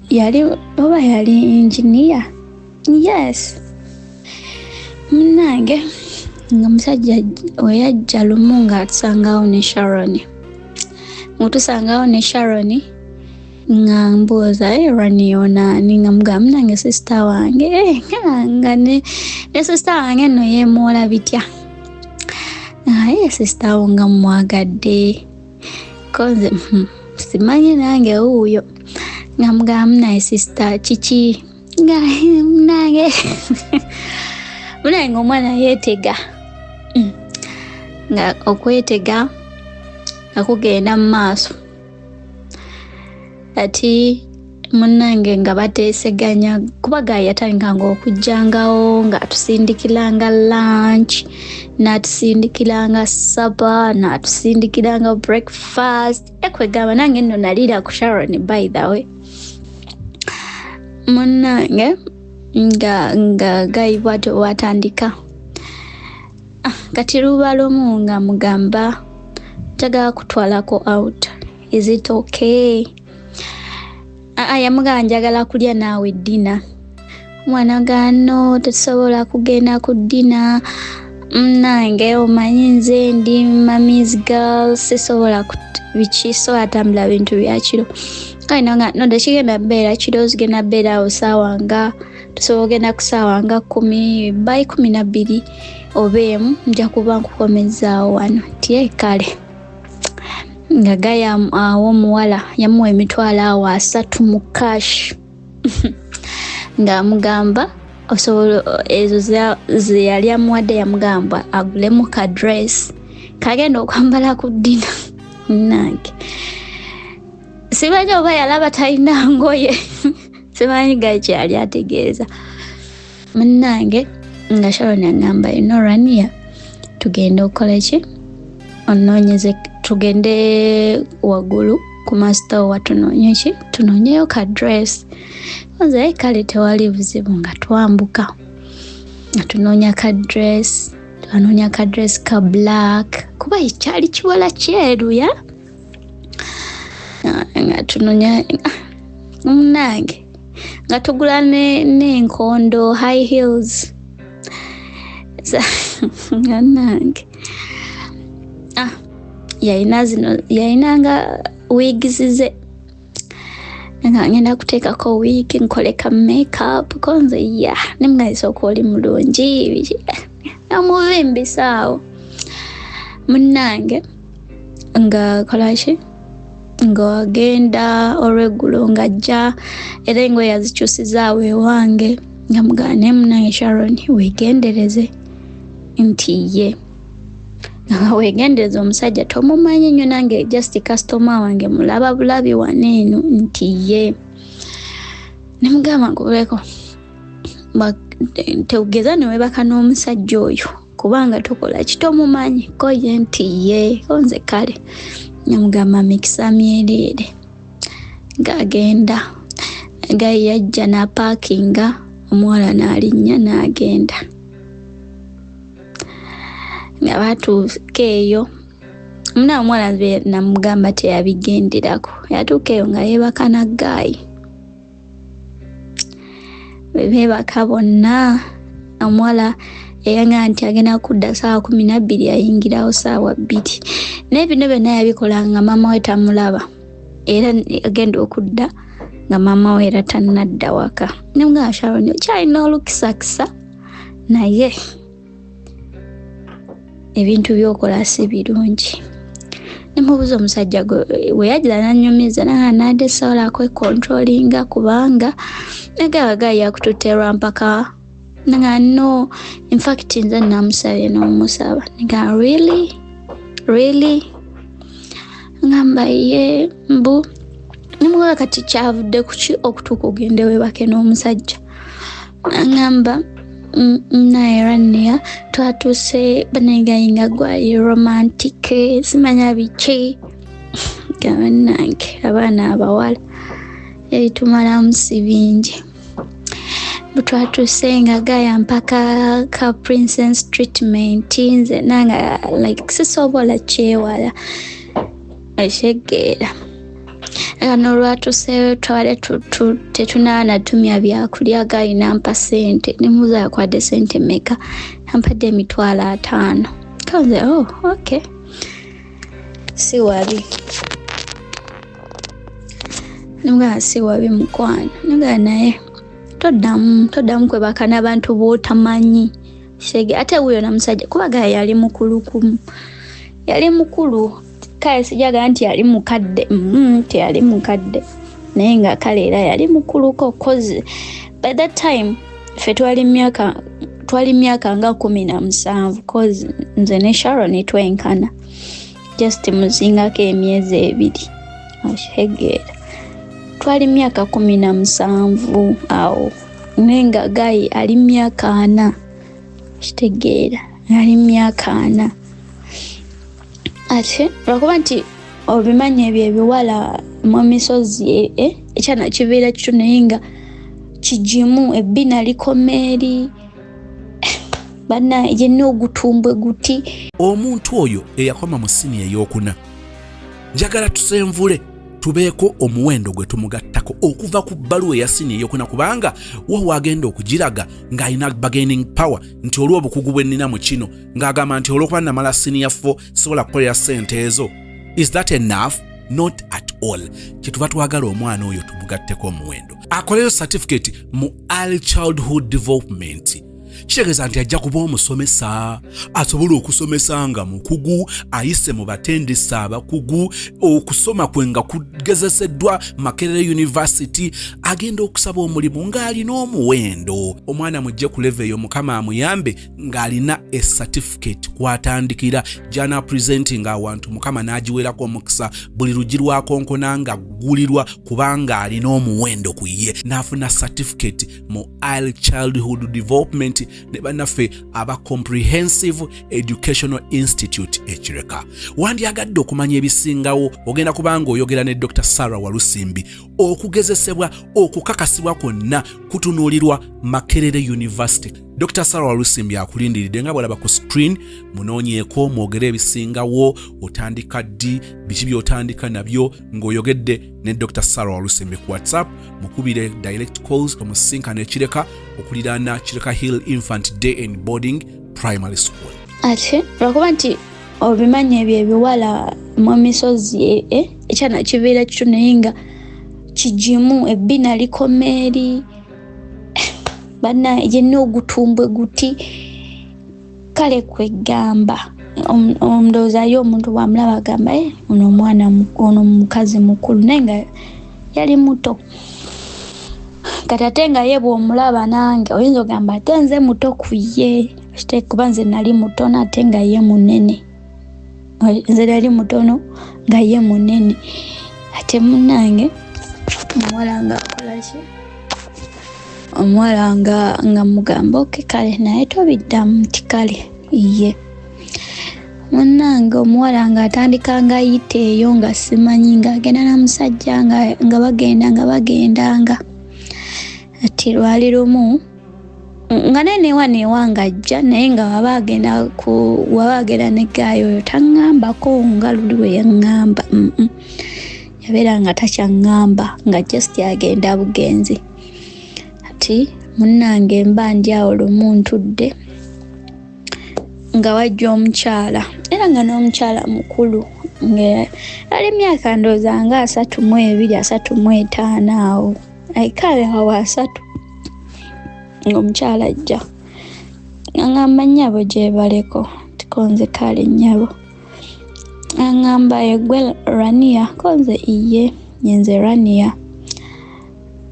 yali engineer. Yes. Munange nga musajja weyajja lumu nga atusangawo ne Sharon. Mutusangawo ne Sharon nga mbuuza Rani yonaani nga mugamba munange sister wange nga ne sister wange nno yeemwola bitya. Sister wange mwagadde konze simanyi nange wuuyo nga mugamba munaye sister kiki nga munange munange omwana yeetega nga okwetega nga kugenda mu maaso ati munange nga bateeseganya kuba gayi yatandikanga okujjangawo nga atusindikiranga lunch n'atusindikiranga supper n'atusindikiranga breakfast ekwegamba nange nno nalira ku Sharon by the way. Munange nga gayi bwatyo watandika kati luba lumu nga mugamba njagala kutwalako out, is it okay? Yamugamba njagala kulya naawe dina. Omwana gano tetusobola kugenda ku dina, nange omanyi nze ndi mommy's girl sisobola biki so atambula bintu bya kiro kayina nga no tekigenda beera kiro zigenda beera awo ssaawa nga tusobola ogenda ku ssaawa nga 10 by 12 oba emu nja kuba nkukomezaawo wano tiye kale nga gaya awo muwala yamuwa emitwalo 3 mu cash nga mugamba osobola ezo ze yali amuwadde yamugamba agulemu ka dress kagenda okwambala ku dina. Nange simanyi oba yalaba talina ngoye simanyi gayi kyeyali ategeeza. Munnange nga Sharon agamba Rania tugende okukola ki onoonyeze tugende waggulu ku master watunoonye ki tunoonyeyo ka dress nze kale tewali buzibu nga twambuka nga tunoonya ka dress twanoonya ka dress ka black kuba ekyali kiwala kyeru ya nga tunoonya munnange nga tugula n'enkondo high heels nange yayinanga wigs ze nga ngenda kuteekako wig nkoleka makeup konze nemugayisa oli mulungi namubimbisaawo. Munnange nga kolaki nga wagenda olweggulo ng'ajja era engoye yazikyusizaawo ewange nga mugane munnange Sharon weegendereze nti ye nga weegendereza omusajja tomumanyi nnyo nange just customer wange mulaba bulabi waneeno nti ye nemugamba nkubuleko teugeza newebaka n'omusajja oyo kubanga tukola kitomumanyi koye nti ye konze kale namugamba mikisa myereere ng'agenda gayi yajja n'apaakinga omuwala n'alinnya n'agenda nga batuuka eyo muna omuwala namugamba teyabigenderako yatuuka eyo nga yeebaka na gayi beebaka bonna omuwala eyanga nti agenda kudda ssaawa 12 ayingirawo ssaawa 2 naye bino byonna yabikola nga maama we tamulaba era agenda okudda nga maama we era tannadda waka nemugamba Sharon okyalina olukisakisa naye ebintu byokola si birungi. Nemubuuza omusajja we yajja nanyumiza nanade sobola kwekontrolinga kubanga nagaga yakututerwa mpaka nga no in fact nze namusabye n'omusaba nga really ngamba ye mbu nimuga kati kyavudde kuki okutuuka ogende webake n'omusajja ngamba naye Rania twatuse banegayinga gwali romantic simanya biki gabanange abaana abawala ebitumala musi bingi butwatuse nga gaya mpaka ka princess treatment nze nanga like sisobola kyewala ashegera ano lwatuseeyo twale tetunaanatumya byakulya Gayi nampa ssente nemubuuza yakwadde ssente meka nampadde emitwalo 5 kanze okay si wabi nanga si wabi mukwano nanga naye toddamu kwebaka n'abantu b'otamanyi shege ate wuyo namusajja kuba Gayi yali mukulu kale sijaga nti yali mukadde teyali mukadde naye nga kale era yali mukuluko cause by that time fe twali myaka nga 17 cause nze ne Sharon twenkana just muzingako emyezi 2 oshegeera twali myaka 17 awo naye nga Gayi ali myaka 4 kitegeera ali myaka 4 ate lwakuba nti obimanyi ebyo ebiwala mu misozi ekyana kibeera kito naye nga kigimu ebbina likomeeri bana yenna ogutumbwe guti omuntu oyo eyakoma mu siniya ey'okuna njagala tusenvule tubeeko omuwendo gwe tumugattako okuva ku bbaluwa eya siniya ey'okuna kubanga wawa agenda okugiraga ng'alina bargaining power nti olw'obukugu bwe nnina mu kino ng'agamba nti olw'okuba namala siniya 4 sisobola kukolera ssente ezo. Is that enough? Not at all. Kyetuva twagala omwana oyo tumugatteko omuwendo akoleyo certificate mu early childhood development. Kitegeeza nti ajja kuba omusomesa asobola okusomesa nga mukugu ayise mu batendesa abakugu okusoma kwe nga kugezeseddwa Makerere University agenda okusaba omulimu ng'alina omuwendo. Omwana mujje ku level eyo Mukama amuyambe ng'alina a certificate kwatandikira jana presenting awantu Mukama n'agiwerako omukisa buli lugi lwakonkona nga gulirwa kubanga alina omuwendo ku ye n'afuna certificate mu early childhood development ne bannaffe aba Comprehensive Educational Institute ekireka. Wandyagadde okumanya ebisingawo ogenda kubanga oyogera ne Dr. Sarah Walusimbi okugezesebwa okukakasibwa kwonna kutunuulirwa Makerere University. Dr. Sarah Walusimbi akulindiridde nga bw'olaba ku screen munoonyeeko mwogere ebisingawo otandika ddi biki by'otandika nabyo ng'oyogedde ne Dr. Sarah Walusimbi ku WhatsApp mukubire direct calls omusinkano ekireka okuliraana Kireka Hill Infant Day and Boarding Primary School. Ate lwakuba nti obimanyi ebyo ebiwala mu misozi ekyana kibeera kito naye nga kigimu ebbina likomeeri bana yenna ogutumbwe guti kale kwegamba omndowooza yo omuntu bwamulaba agamba ono omwana ono mukazi mukulu naye nga yali muto kati ate nga ye bw'omulaba nange oyinza ogamba ate nze muto ku ye kuba nze nali mutono ate nga ye munene nze nali mutono nga ye munene ate munnange omuwala nga akolaki omuwala nga mugamba oke kale naye tobiddamu nti kale ye munnange omuwala nga atandika nga ayita eyo nga simanyi ng'agenda na musajja nga bagendanga ati lwali lumu nga neneewa ng'ajja naye nga waba agenda ne Gayi oyo taŋŋambako nga luli we yaŋŋamba yabeera nga takyaŋŋamba nga just yagenda bugenzi. Ati munnange mba ndi awo lumu ntudde nga wajja omukyala era nga n'omukyala mukulu ali myaka ndowooza nga 32-35 awo aikale awo 3 ng'omukyala ajja aŋŋamba nnyabo gye baleko tikonze kale nnyabo aŋŋamba egwe Rania konze iye nyenze Rania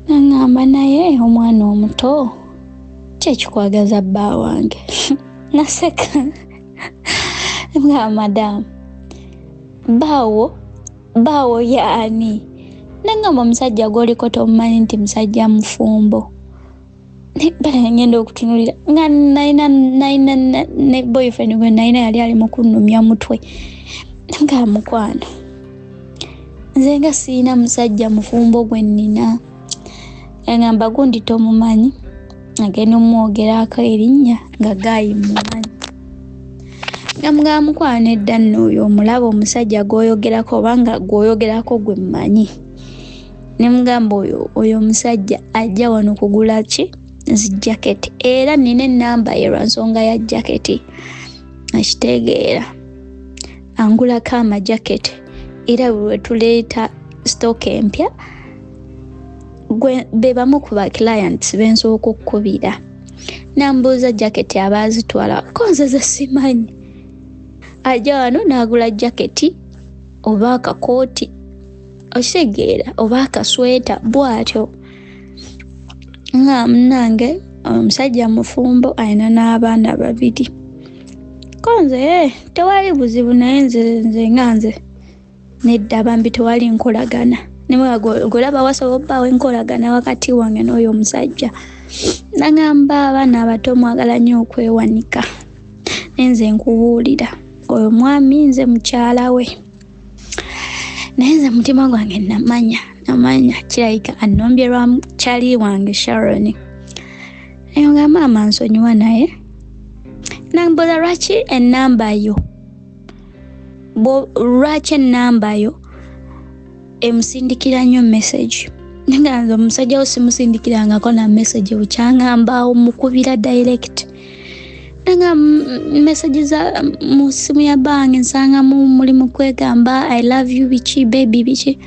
aŋŋamba naye omwana omuto kyekikwagaza bba wange naseka nga madamu baawo yaani nangamba omusajja gw'oliko tomumanyi nti musajja mufumbo bala ngenda okutunulira nga nalina ne boyfriend gwe nalina yali ali mu kunnumya mutwe nga mukwano nze nga siina musajja mufumbo gwe nnina ngamba gundi tomumanyi agenda omwogerako erinnya nga Gayi mumanyi nga mukwano edda nno oyo omulaba omusajja gw'oyogerako obanga gw'oyogerako gwe mmanyi ne mugamba oyo musajja ajja wano kugula ki jacket era nina ennamba ye lwansonga ya jacket akitegeera angulako amajaketi era bwe tuleeta stock empya be bamu ku ba clients bensooka okkubira nambuuza jaketi abaazitwala konze ze simanyi ajja wano n'agula jaketi oba akakooti okitegeera oba akasweta bw'atyo nga munange omusajja mufumbo alina n'abaana 2 konze tewali buzibu naye nze nganze nedda bambi tewali nkolagana nemwe golaba wasobobbawo enkolagana wakati wange n'oyo omusajja nangamba abaana abato mwagala nnyo okwewanika nenze nkubuulira oyo mwami nze mukyala we naye nze mutima gwange namanya kirayika annombye lwa mukyali wange Sharon naye nga maama nsonyiwa naye nambuuza lwaki ennamba yo emusindikira nnyo message nga nze omusajja wo simusindikirangako na message bukyangambaawo mukubira direct nga message za mu simu ya bange nsangamu mulimu kwegamba I love you biki baby biki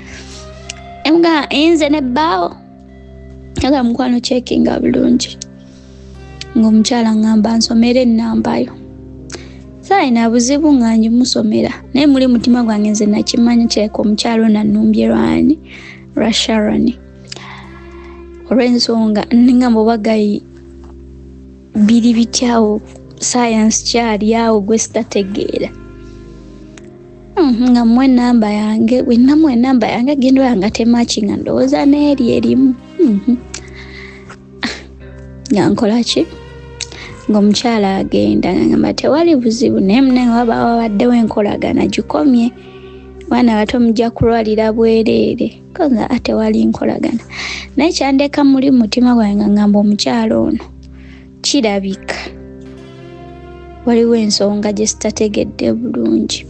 nga nze nebbaawo nga mukwano checkinga bulungi ng'omukyala ngamba nsomera ennamba yo sayina buzibu nga ngimusomera naye muli mutima gwange nze nakimanya kireka omukyalo nannumbye lwani lwa Sharon olw'ensonga ningamba obagayi biri bityawo science kyali awo gwe sitategeera nga mmwe ennamba yange wennamu ennamba yange gendo yange temaki nga ndowooza n'eri erimu nga nkolaki ng'omukyala agenda ngamba tewali buzibu naye munange wabaddewo enkolagana gikomye baana bato mujja kulwalira bwereere koza tewali nkolagana naye kyandeka muli mutima gwange ngamba omukyala ono kirabika waliwo ensonga gye sitategedde bulungi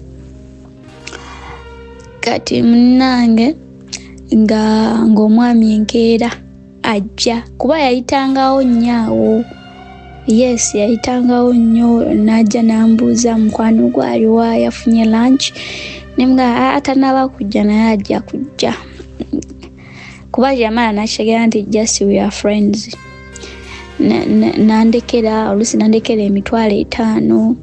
kati munnange ng'omwami enkeera ajja kuba yayitangawo nnyo yes yayitangawo nnyo n'ajja n'ambuuza mukwano gwaliwa yafunye lunch nemuga atanaba kujja naye ajja kujja kuba yamala nakitegeera nti just we are friends nandekera oluusi nandekera $5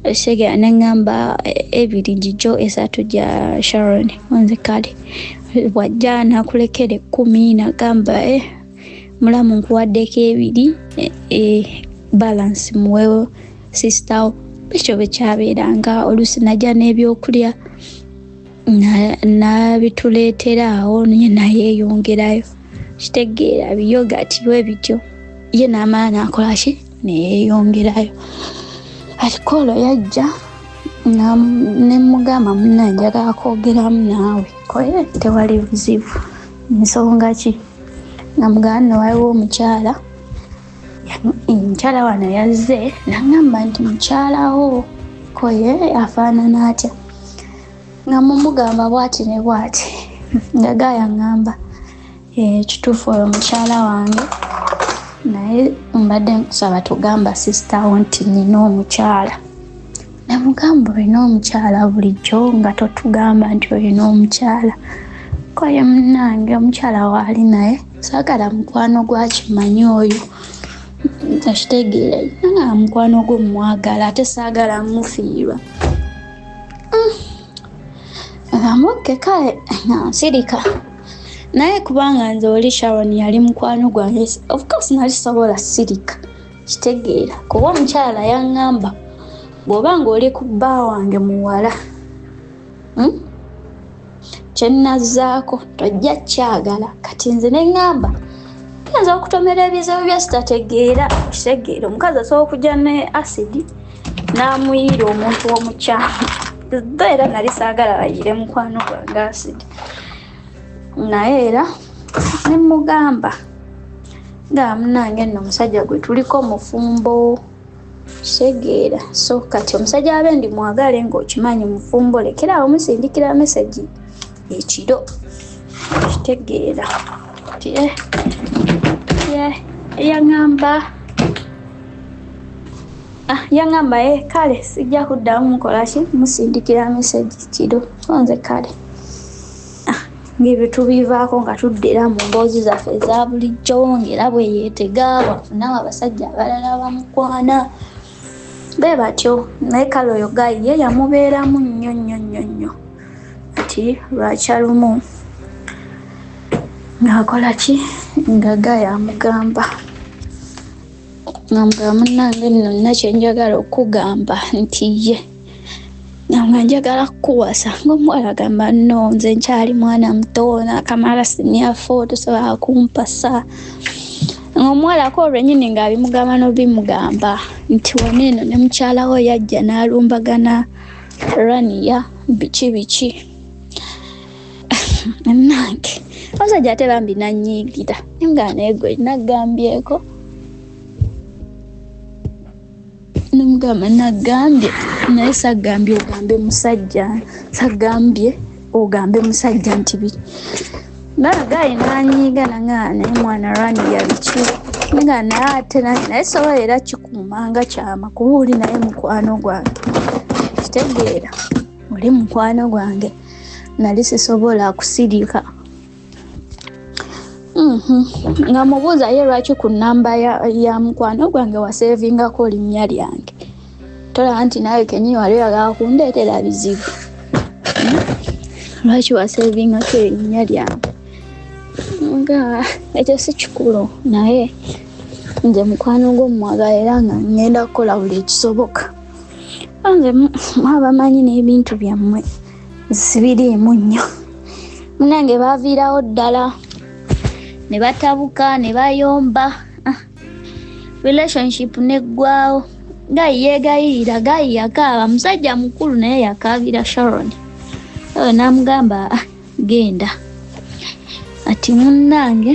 ekitegeera neŋŋamba 2 gijo 3 gya Sharon onze kale wajja nakulekera 10 nagamba mulamu nkuwaddeko 2 balance muwewo sister ekyo bekyabeeranga oluusi najja n'ebyokulya nabituleetera awo nayeeyongerayo kitegeera biyogati bwe bityo ye n'amala nakolaki neyeeyongerayo alikolo yajja nemugamba munna njagala kwogeramu naawe koye tewali buzibu nsonga ki namugamba waliwo omukyala omukyala wano yazze nagamba nti mukyalawo koye afaanana atya nga mumugamba bwati ne bwati nga gayaŋŋamba kituufu oyo mukyala wange naye mbadde nkusaba tugamba sisitawo nti nina omukyala namugamba olina omukyala bulijjo nga totugamba nti olina omukyala koye munnange omukyala waali naye saagala mukwano gwakimanyi oyo akitegeera nga mukwano gwe mwagala ate saagala mufiirwa amoke kale nsirika naye kubanga nze oli Sharon yali mukwano gwange of course nalisobola sirika kitegeera kuba omukyala yaŋŋamba bw'oba ng'oli ku bba wange muwala kyenazzaako tojja kyagala kati nze neŋŋamba kenza okutomera ebizibu bya sitategeera kitegeera omukazi asobola okujja ne acidi n'amuyiira omuntu w'omukyamu era nali saagala bayiire mukwano gwange acidi naye era nemugamba nga munange nno omusajja gwe tuliko mufumbo kitegeera so kati omusajja abe ndi mwagale ng'okimanyi mufumbo lekera awo musindikira mesagi ekiro kitegeera ti yangamba kale sijja kuddamu mukola ki musindikira message kiro nze kale ng'ebyo tubivaako nga tuddira mu mboozi zaffe eza bulijjo ng'era bwe yeetega bwafunawo abasajja abalala bamukwana be batyo naye kale oyo gayi ye yamubeeramu nnyo ati lwakyalumu ng'akola ki nga gayi amugamba munnange nno nina kyenjagala okugamba nti ye nga njagala kukuwasa ng'omuwala agamba no nze nkyali mwana muto nakamala senior 4 tosobola kumpasa ng'omuwala ko olwennyini ng'abimugamba n'obimugamba nti wano eno ne mukyala we yajja n'alumbagana Rania biki nange omusajja ate bambi nanyiigira nga neegwe nagambyeko namugamba nagambye naye sagambye ogambe musajja sagambye ogambe musajja nti biri nagayi nanyiiga naye mwana Rania biki nga naye ate naye sobola era kikuumanga kyama kuba oli naye mukwano gwange kitegeera oli mukwano gwange nali sisobola kusirika nga mubuuza ye lwaki ku nnamba ya mukwano gwange waseevingako linnya lyange tolaba nti nawe kenyini wali oyagala kundeetera bizibu lwaki waseevingako erinnya lyange nga ekyo si kikulu naye nze mukwano gw'omwagala era nga ngenda kukola buli ekisoboka nze abamanyi n'ebintu byammwe sibiriimu nnyo munange baaviirawo ddala ne batabuka ne bayomba relationship neggwawo gayi yeegayirira gayi yakaaba musajja mukulu naye yakaabira Sharon n'amugamba genda ati munnange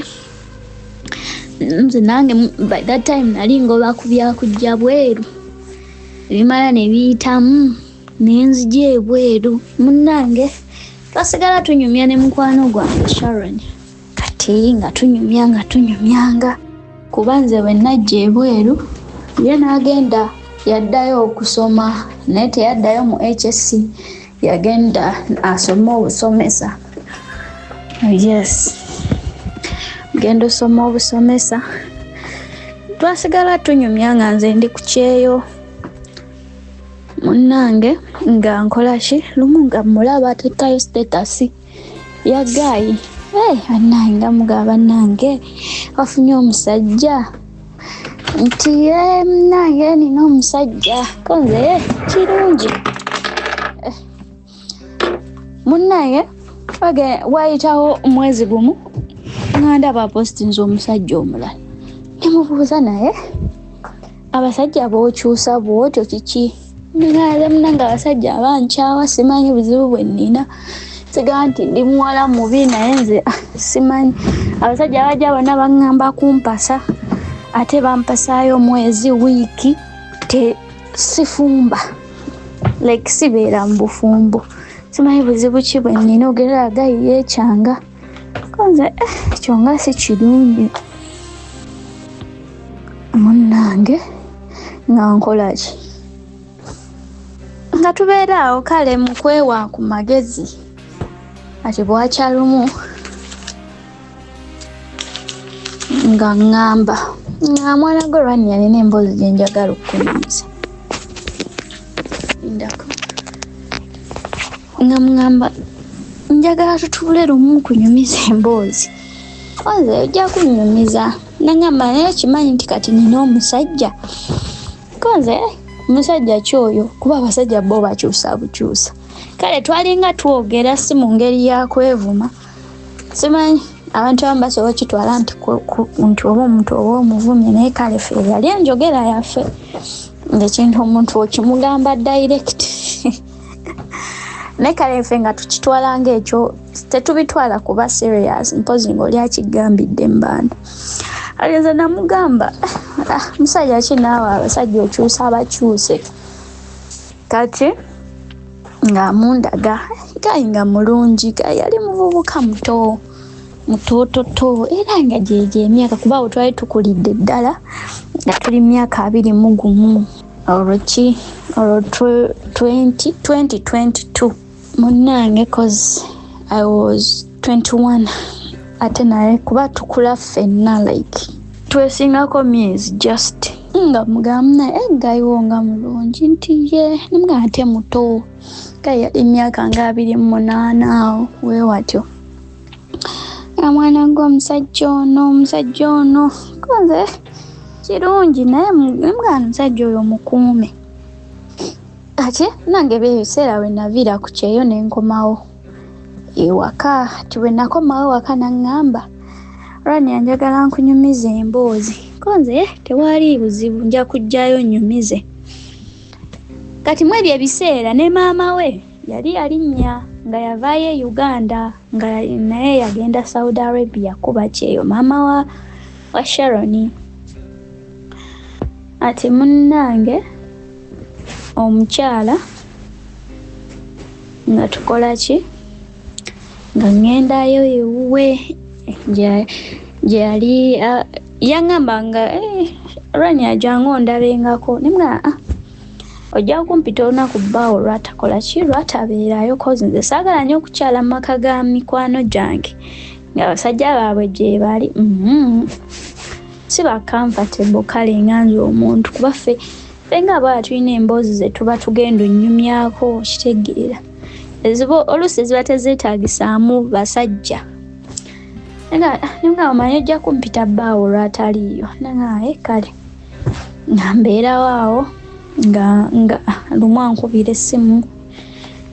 nze nange by that time nali ngoba kubyakujja bweru ebimala ne biyitamu nenzija ebweru munnange twasigala tunyumya ne mukwano gwange Sharon kati nga tunyumyanga kuba nze bwe najja ebweru ye n'agenda yaddayo okusoma naye teyaddayo mu HSC yagenda asoma obusomesa yes genda osoma obusomesa twasigala tunyumya nga nze ndi ku kyeyo munnange nga nkola ki lumu nga mulaba atekayo status ya gayi bannange nga mugaba bannange wafunye omusajja nti munnange nina omusajja konze kirungi munnange wayitawo omwezi gumu nga ndaba postinze omusajja omulala nemubuuza naye abasajja bookyusa bwotyo kiki ninaaze munnange abasajja abankyawa simanyi buzibu bwe nnina sigala nti ndi muwala mubi naye nze simanyi abasajja abajja bonna baŋŋamba kumpasa ate bampasaayo omwezi wiiki sifumba like sibeera mu bufumbo simanyi buzibu ki bwe nnina ogerera gayi yeekyanga konze ekyo nga si kirungi munnange nga nkola ki nga tubeera awo kale mu kwewa ku magezi ati bwakyalumu nga ŋŋamba nga mwana gwe Rania alina emboozi gye njagala okunyumiza nga muŋŋamba njagala tutubule lumu kunyumiza emboozi konze ojja kunnyumiza naŋŋamba naye kimanyi nti kati nina omusajja konze omusajja kyoyo kuba abasajja bo bakyusa bukyusa kale twalinga twogera si mu ngeri ya kwevuma simanyi abantu abamu basobola kitwala nti oba omuntu oba omuvumye naye kale ffe yali enjogera yaffe ngaekintu omuntu okimugamba direct naye kale ffe nga tukitwala ngaekyo tetubitwala kuba serious mpozi ngaoli akigambidde mu bantu agenza namugamba musajja ki naawe abasajja okyusa abakyuse kati ng'amundaga gayi nga mulungi gayi yali muvubuka muto mutototo era nga gye emyaka kuba bwe twali tukulidde ddala nga tuli myaka 21 olwo 2022 munnange cause I was 21 ate naye kuba tukula ffenna like twesingako myezi just nga mugamu naye eggayiwo nga mulungi nti ye nga ate muto kale yali emyaka nga 28 awo weewatyo mwana gw'omusajja ono koze kirungi naye nga omusajja oyo mukuume ate nange bebiseera bwe naviira ku kyeyo ne nkomawo ewaka ti bwe nakomawo ewaka naŋŋamba Rani anjagala nkunyumize emboozi konze tewali buzibu nja kujjayo nnyumize kati mu ebyo ebiseera ne maama we yali alinnya nga yavaayo Uganda nga naye yagenda Saudi Arabia kuba kyeyo maama wa Sharoni ati munnange omukyala nga tukola ki nga ngendayo ewuwe gye yali yaŋŋamba nga Rani ajanga ondabengako nimga ojja kumpita olunaku bbaawo lwatakola ki lwatabeerayo kozi nze saagala nnyo okukyala mu maka ga mikwano gyange nga abasajja baabwe gye bali si ba comfortable kale nganze omuntu kuba ffe ng'abawala tulina emboozi ze tuba tugenda onnyumyako kitegeera oluusi ziba tezeetagisaamu basajja nga omanyi ojja kumpita bbaawo lwataliiyo nangaye kale nga mbeerawo awo nga lumu ankubira essimu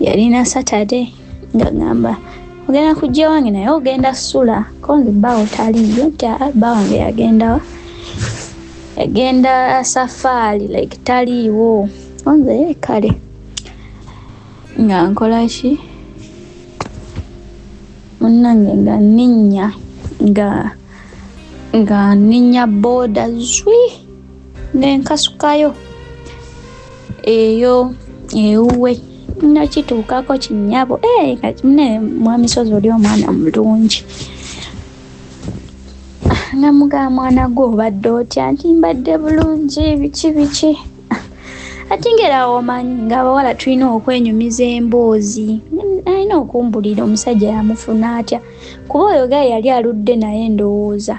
yalina Saturday nga ngamba ogenda kujja wange naye ogenda ssula konzi bbaawo taliiyo nti bba wange yagenda safaari like taliiwo konze kale nga nkola ki munnange nga nninnya nga nninnya booda zwi nenkasukayo eyo ewuwe nakituukako kinnyabo kati mune mwamisozi oli omwana mulungi namugamba mwana gwe obadde otya nti mbadde bulungi biki ati ngera omanyi ng'abawala tulina okwenyumiza emboozi alina okumbulira omusajja yamufuna atya kuba oyo gaye yali aludde naye ndowooza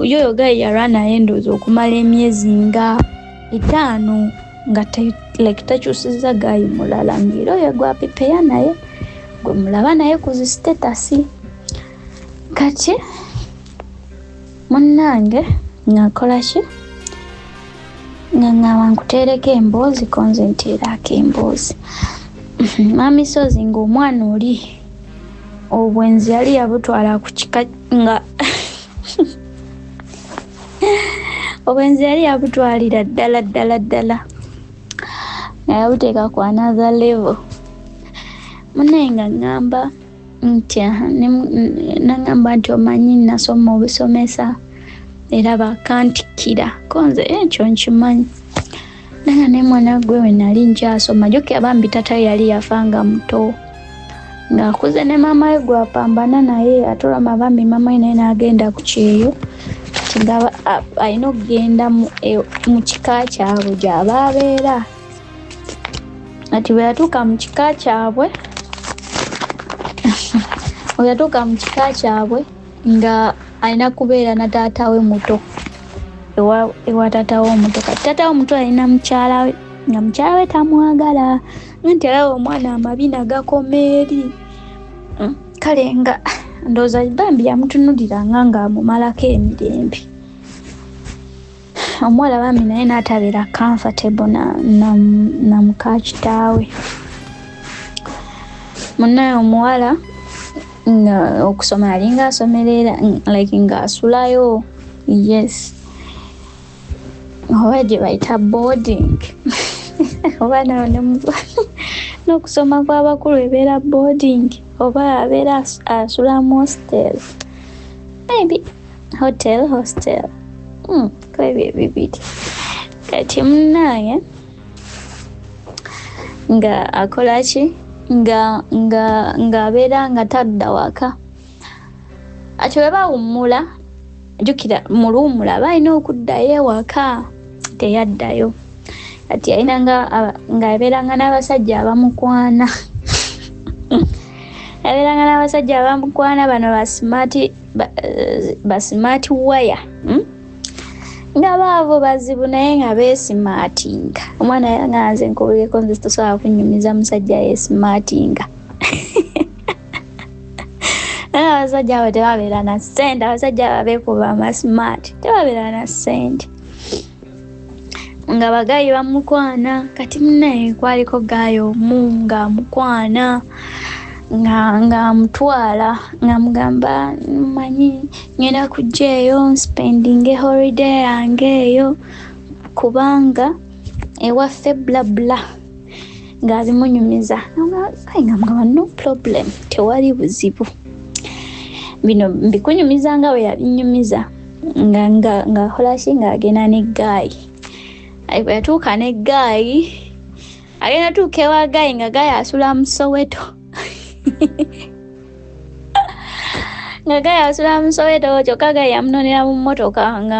oyo gaye yalwa naye ndowooza okumala emyezi nga 5 nga takyusiza gayi mulala ng'era oyo gwapipeya naye gwe mulaba naye ku zi sitetasi kati munnange ngakola ki nga ngaba nkuteereko emboozi konze nteerako emboozi mamisozi ng'omwana oli obwenzi yali yabutwala ku kika nga obwenzi yali yabutwalira ddala nga yabuteeka ku another level munaye nga ngamba nti nangamba nti omanyi nasoma obusomesa era bakantikira konze ekyo nkimanyi nanga ne mwana gwe we nali nkyasoma jjukira bambi tata yali yafanga muto ng'akuze ne maama we gwapambana naye atolama bambi maama we naye n'agenda ku kyeyo kati nga alina okugenda mu kika kyabwe gy'aba abeera ati bwe yatuuka mu kika kyabwe nga alina kubeera na taata we muto ewa taata we omuto kati taata we omuto alina mukyala we nga mukyala we tamwagala nti alaba omwana amabi nagakoma eri kale nga ndowooza bambi yamutunuliranga ng'amumalako emirembe omuwala bambi naye n'atabeera comfortable na muka kitaawe munnaye omuwala nga okusoma alinga asomerera like ng'asulayo yes oba gye bayita boarding oba n'okusoma kw'abakulu ebeera boarding oba abeera asula mu hostel maybe hostel kwebyo ebibiri kati munnaye nga akola ki nga abeera nga tadda waka ati bwe bawummula jjukira mu luwummula balina okuddayo ewaka teyaddayo ati alina ng'abeeranga n'abasajja abamukwana abeeranga n'abasajja abamukwana bano basimaati waya nga baavo bazibu naye nga beesimaatinga omwana yanga nze nkubuleko nze tosobola kunyumiza musajja yeesimaatinga abasajja abo tebabeera na ssente abasajja ababeekuba amasimaati tebabeera na ssente nga bagayi bamukwana kati munaye kwaliko gayi omu ng'amukwana ng'amutwala ng'amugamba manyi ngenda kujja eyo spending holiday yange eyo kubanga ewaffe blabla ng'abimunyumiza ng'amugamba no problem tewali buzibu bino mbikunyumiza nga bwe yabinyumiza ng'akolaki ng'agenda ne gayi bwe yatuuka ne gayi agenda tuuka ewa gayi nga gayi asula mu Soweto nga gayi asula mu Soweto kyokka gayi yamunonera mu mmotoka nga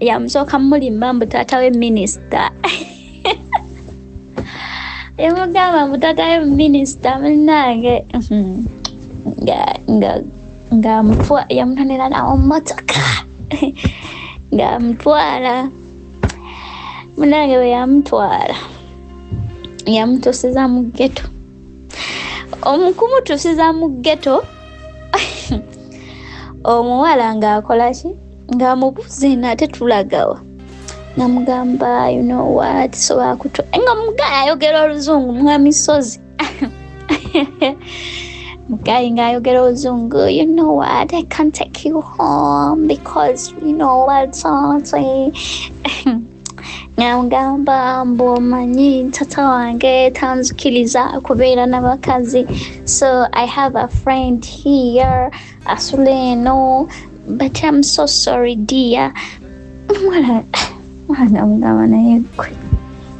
yamusooka mulimba mbu taata we minisita yamugamba mbu taata we minisita munnange yamunonera nawo mmotoka ng'amutwala munnange bwe yamutwala yamutusiza mu ghetto omukumutusiza mu ghetto omuwala ng'akolaki ng'amubuuza ate tulagawa ng'amugamba you know what sobola nga mugayi ayogera oluzungu mwamisozi mugayi ng'ayogera oluzungu you know what I can't take you home because you know what ng'amugamba mbu omanyi tata wange tanzikiriza kubeera n'abakazi so I have a friend here asula eno but I'm so sorry dear mwana ng'amugamba naye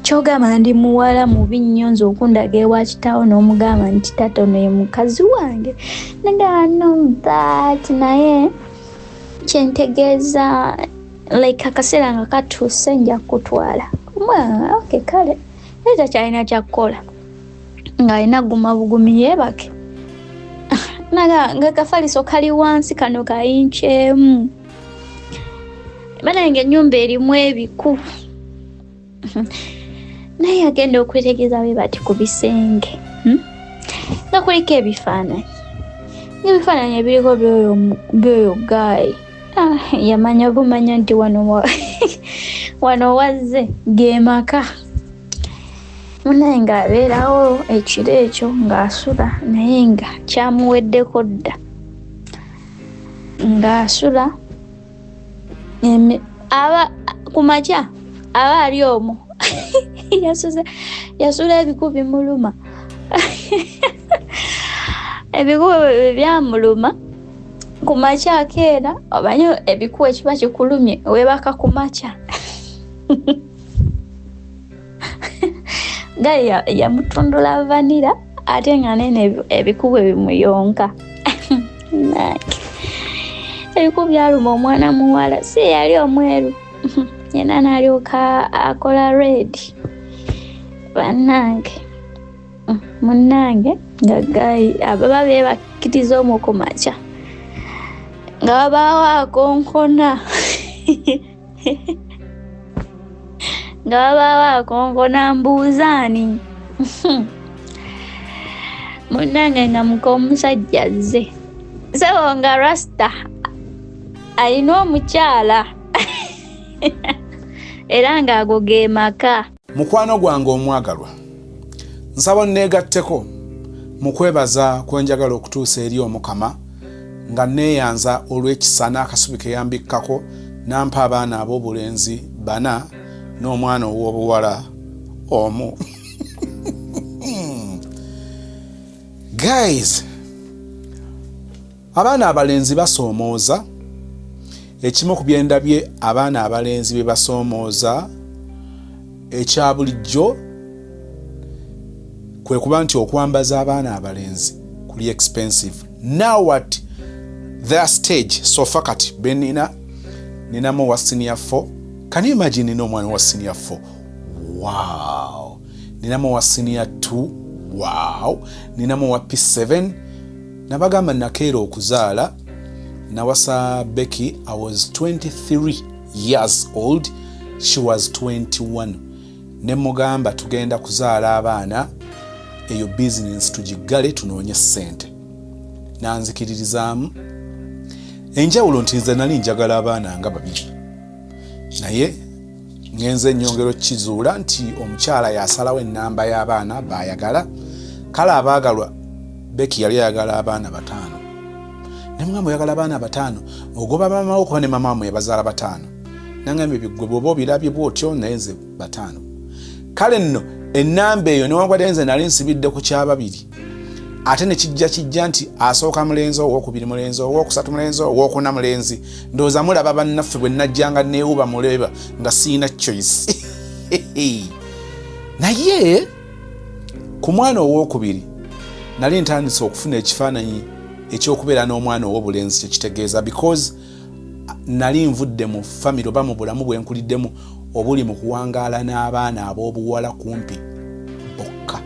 kyogamba ndi muwala mubi nnyo nze okundaga ewa kitaawo n'omugamba nti tata ono ye mukazi wange nagamba no that naye kyentegeeza like akaseera nga katuuse nja kutwala omwana okay kale naye takyalina kyakukola ng'alina guma bugumi yeebake nga kafaliso kali wansi kano kayinkyemu banange ennyumba erimu ebiku naye agenda okwetegeeza be bati ku bisenge nga kuliko ebifaananyi ng'ebifaananyi ebiriko byoyo gayi yamanya bumanya nti wano wazze gemaka munaye ng'abeerawo ekiro ekyo ng'asula naye nga kyamuweddeko dda ng'asula ku makya aba ali omwo yasula ebiku bimuluma ebiku byamuluma ku makya akeera omanyi ebiku ekiba kikulumye weebaka ku makya gayi yamutundula vanira ate nga nene ebiku bwe bimuyonka ebiku byaluma omwana muwala si yali omweru yena n'alyoka akola red bannange munnange nga gayi ababa beebakiriza omwo ku makya nga babaawo akonkona nga babaawo akonkona mbuuzaani munnange nga muka omusajja azze so nga rasta alina omukyala era ng'ago ge maka. Mukwano gwange omwagalwa, nsaba nneegatteko mu kwebaza kwe njagala okutuusa eri Omukama nga neeyanza olw'ekisa n'akasubi ke yambikkako nampa abaana ab'obulenzi 4 n'omwana ow'obuwala omu. Guys, abaana abalenzi basoomooza. Ekimu ku byendabye abaana abalenzi be basoomooza ekya bulijjo kwe kuba nti okwambaza abaana abalenzi kuli expensive. Now what their stage so fakati benina ninamu wa senior 4. Can you imagine nino mwana wa senior 4? Wow. Ninamu wa senior 2. Wow. Ninamu wa P7. Nabagamba nakero okuzaala nawasa Becky. I was 23 years old. She was 21. Nemugamba tugenda kuzaala abaana eyo business tugigale tunoonye ssente. Nanzikiririzaamu. Enjawulo nti nze nali njagala abaana nga babiri. Naye ngenze nyongero kizuula nti omukyala yasalawo ennamba y'abaana baayagala. Kale abaagalwa Becky yali ayagala abaana 5. Nemugamba oyagala abaana 5 ogoba mama okuba ne mama wammwe bazaala 5. Nangambye biggwe bw'oba obirabye bw'otyo naye nze 5. Kale nno ennamba eyo newankubadde nze nali nsibidde ku kyababiri ate ne kijja nti asooka mulenzi owokubiri mulenzi owokusatu mulenzi owokuna mulenzi ndowooza mulaba bannaffe bwe najjanga neewuba muleba nga siina choice. Naye ku mwana owokubiri nali ntandise okufuna ekifaananyi ekyokubeera n'omwana ow'obulenzi kyekitegeeza because nali nvudde mu family oba mu bulamu bwe nkuliddemu obuli mu kuwangaala n'abaana ab'obuwala kumpi bokka.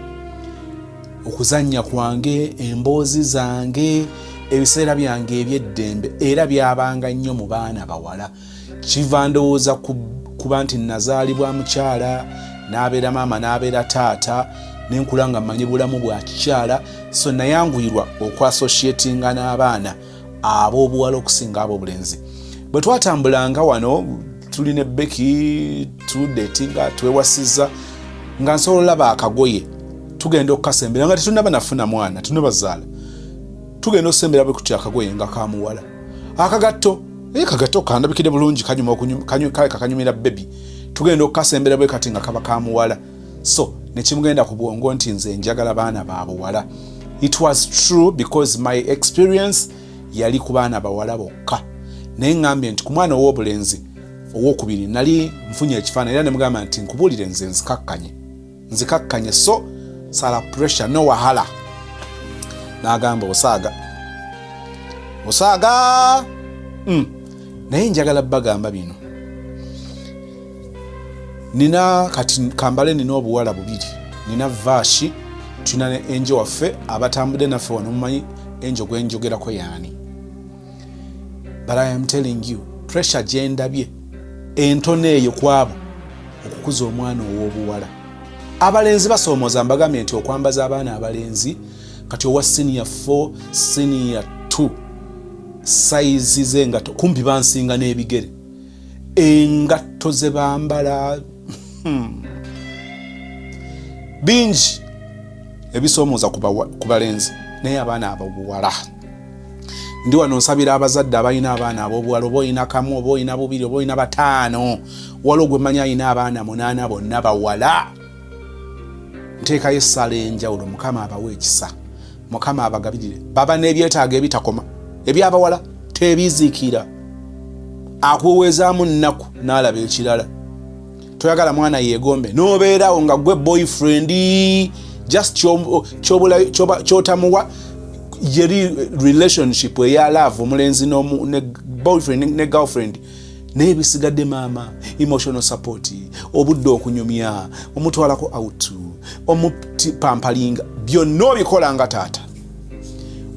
Okuzannya kwange, emboozi zange, ebiseera byange eby'eddembe era byabanga nnyo mu baana bawala. Kiva ndowooza kuba nti nazaalibwa mukyala, n'abeera maama n'abeera taata, nenkula nga mmanyi bulamu bwa kikyala, so nayanguyirwa okwassociatinga n'abaana ab'obuwala okusinga ab'obulenzi. Bwe twatambulanga wano tuli ne Becky tudetinga twewasiza nga nsobola olaba akagoye tugenda okukasembera nga tetunaba nafuna mwana tunabazaala tugenda okusembera bwe kutya akagoye nga kamuwala akagatto kagatto kandabikide bulungi kanyumira baby tugenda okukasembera bwe kati nga kaba kamuwala so nekimugenda ku bwongo nti nze njagala baana babuwala. It was true because my experience yali ku baana bawala bokka. Naye ngambye nti ku mwana ow'obulenzi owokubiri nali nfunye ekifaananyi era nemugamba nti nkubuulire nze nzikakkanye so sala pressure no wahala. N'agamba osaaga naye njagala bagamba bino nina kati kambale nina obuwala bubiri. Nina Vashi tulina ne Enjo waffe abatambudde naffe wano mumanyi Enjo gwe njogerako yaani. But I am telling you, pressure gyendabye entone eyo kwabo okukuza omwana ow'obuwala. Abalenzi basoomoza mbagambye nti okwambaza abaana abalenzi kati owa senior 4, senior 2 size z'engatto kumpi bansinga n'ebigere. Engatto ze bambala bingi ebisoomooza ku balenzi naye abaana ab'obuwala. Ndi wano nsabira abazadde abalina abaana ab'obuwala oba olina kamu oba olina bubiri oba olina 5 wala ogwe manya alina abaana 8 bonna bawala. Nteekayo essala enjawulo Mukama abawe ekisa Mukama abagabirire baba n'ebyetaago ebitakoma ebyabawala tebiziikira akuweezaamu nnaku n'alaba ekirala. Toyagala mwana yeegombe n'obeerawo nga gwe boyfriend just kyotamuwa yeri relationship eya love omulenzi ne boyfriend ne girlfriend n'ebisigadde maama emotional support obudde okunyumya omutwalako out omutipampalinga byonna obikola nga taata.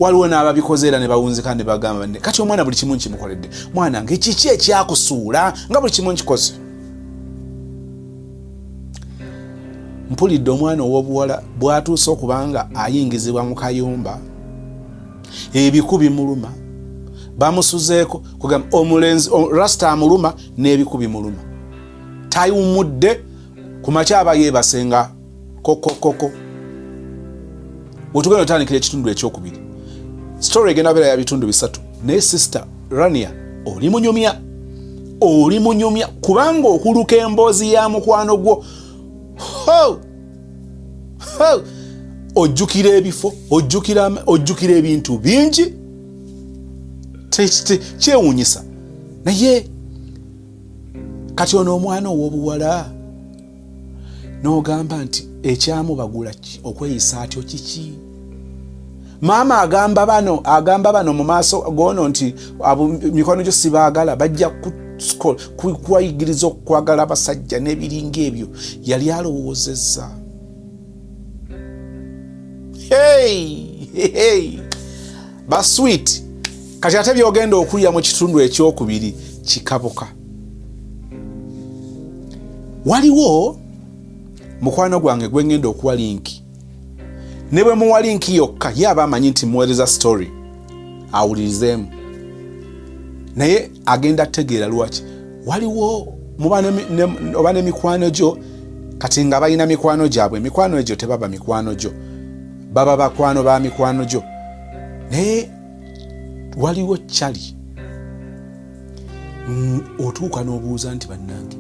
Waliwo n'ababikoze era ne bawunzika ne bagamba kati omwana buli kimu nkimukoledde mwana ng'ekiki ekyakusuula nga buli kimu nkikoze. Mpulidde omwana ow'obuwala bw'atuuse okubanga ayingizibwa mu kayumba ebiku bimuluma bamusuzeeko kugamba omulenzi rasta amuluma n'ebiku bimuluma tayumudde ku makya aba yeebasenga kokokoko. Wetugenda otandikira ekitundu ekyokubiri story egenda beera ya bitundu 3 naye sister Rania oli munyumya kubanga okuluka emboozi ya mukwano gwo ojjukira ebifo ojjukira ebintu bingi kyewuunyisa. Naye kati ono omwana ow'obuwala n'ogamba nti ekyamubagula okweyisa atyo kiki Maama agamba bano mu maaso gono nti mikwano gyo sibaagala bajja kuwayigiriza okwagala abasajja n'ebiringa ebyo yali alowoozezza. Basweet kati ate byogenda okulya mu kitundu ekyokubiri kikabuka. Waliwo mukwano gwange gwe ngenda okuwa linki, ne bwe muwa linki yokka ye aba amanyi nti muweereza story awulirizeemu, naye agenda tegeera lwaki. Waliwo oba n'emikwano gyo kati nga balina mikwano gyabwe, emikwano egyo tebaba mikwano gyo, baba bakwano ba mikwano gyo, naye waliwo kyali otuuka n'obuuza nti bannange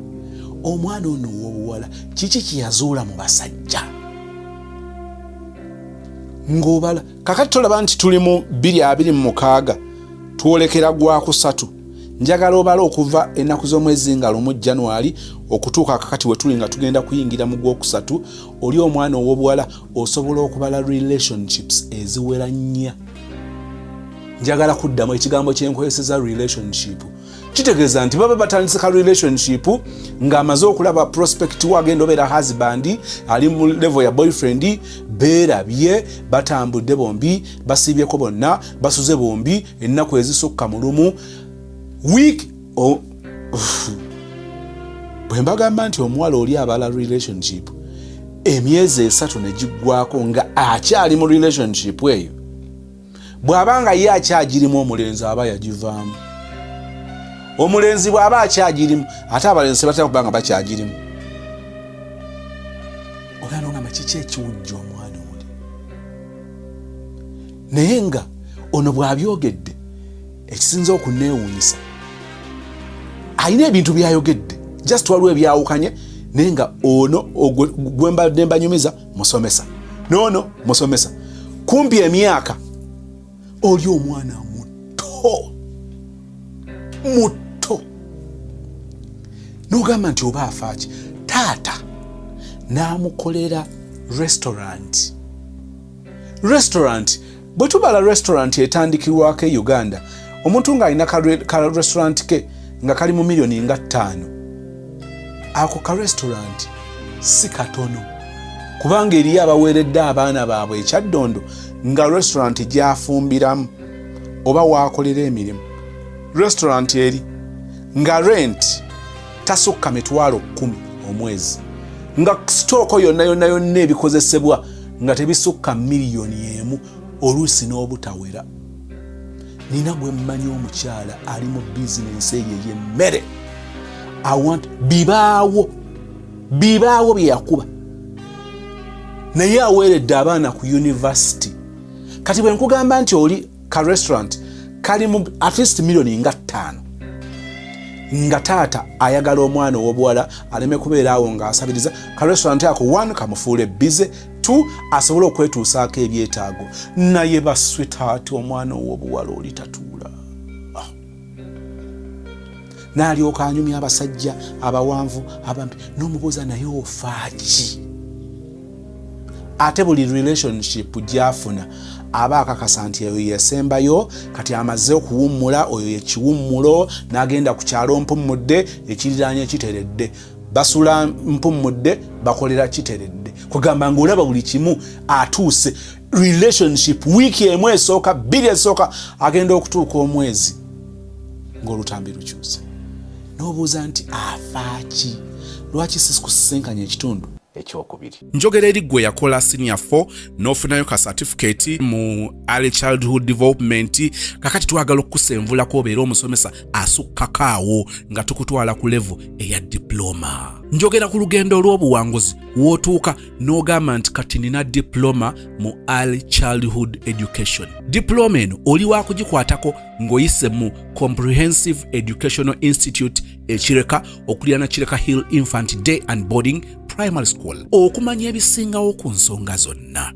omwana ono ow'obuwala kiki kyeyazuula mu basajja ng'obala. Kakati tolaba nti tuli mu 2026 twolekera gwa kusatu. Njagala obala okuva ennaku z'omwezi nga 1 January okutuuka kakati we tuli nga tugenda kuyingira mu gwokusatu, oli omwana ow'obuwala osobola okubala relationships eziwera nnya. Njagala kuddamu ekigambo kyenkozeseza relationship. Kitegeeza nti baba batandise ka relationship ng'amaze okulaba prospect wa agenda obeera husband ali mu level ya boyfriend, beerabye batambudde bombi, basiibyeko bonna, basuze bombi ennaku ezisukka mu lumu week bwe mbagamba nti omuwala oli abala relationship emyezi 3 ne giggwako nga akyali mu relationship eyo, bw'abanga ye akyagirimu omulenzi aba yagivaamu. Omulenzi bw'aba akyagirimu ate abalenzi batera kubanga bakyagirimu. Ogenda ngamba kiki ekiwujja omwana oli, naye nga ono bw'abyogedde ekisinza okuneewuunyisa alina ebintu byayogedde just waliwo ebyawukanye, naye nga ono gwembadde mbanyumiza musomesa noono musomesa kumpi emyaka oli omwana muto n'ogamba nti oba afaaki. Taata n'amukolera restaurant. Bwe tubala restaurant etandikirwako e Uganda, omuntu ng'alina ka restaurant ke nga kali mu millioni nga 5, ako ka restaurant si katono, kubanga eriyo abaweeredde abaana baabwe ekyaddondo nga restaurant gyafumbiramu oba waakolera emirimu. Restaurant eri nga rent tasukka $10,000 omwezi, nga stooko yonna ebikozesebwa nga tebisukka $1,000,000 oluusi n'obutawera. Nina gwe mmanyi omukyala ali mu bizinensi eyo ey'emmere. Bibaawo bye yakuba, naye aweeredde abaana ku university. Kati bwe nkugamba nti oli ka restaurant kali mu at least millioni nga 5, nga taata ayagala omwana ow'obuwala aleme kubeera awo ng'asabiriza, ka restaurant ako 1 kamufuule bize, 2 asobole okwetuusaako ebyetaago. Naye basweetaati omwana ow'obuwala oli tatuula. N'alyoka anyumya abasajja abawanvu abampi, n'omubuuza naye ofaaki? Ate buli relationship gy'afuna aba akakasa nti eyo yesembayo, kati amaze okuwummula, oyo yekiwummulo, n'agenda ku kyalo mpummudde, ekiriraanye kiteredde. Basula mpummudde, bakolera kiteredde. Kugamba ng'olaba buli kimu atuuse. Relationship wiiki emu esooka, 2 esooka, agenda okutuuka omwezi ng'olutambi lukyuse. N'obuuza nti afaaki? Lwaki sikusinkanya ekitundu ekyokubiri? Njogera eri gwe yakola senior 4 n'ofunayo ka certificate mu early childhood development, kakati twagala okukusenvulako obeera omusomesa asukkakaawo nga tukutwala ku level eya diploma. Njogera ku lugendo olw'obuwanguzi wootuuka n'ogamba nti kati nina diploma mu early childhood education. Diploma eno oli waakugikwatako ng'oyise mu Comprehensive Educational Institute ekireka okulya Kireka Hill Infant Day and Boarding Primary School. Okumanya ebisingawo ku nsonga zonna.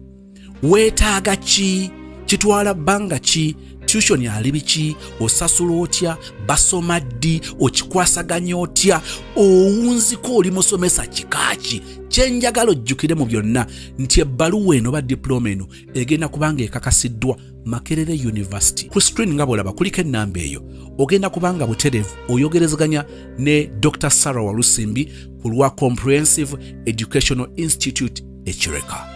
Weetaaga ki? Kitwala bbanga ki institution ali biki, osasula otya, basoma ddi, okikwasaganya otya, owunziko oli musomesa kikaaki. Kyenjagala ojjukire mu byonna nti ebbaluwa eno ba diploma eno egenda kubanga ekakasiddwa Makerere University. Ku screen nga bwolaba kuliko ennamba eyo. Ogenda kubanga buterevu oyogerezaganya ne Dr. Sarah Walusimbi ku lwa Comprehensive Educational Institute Ekireka.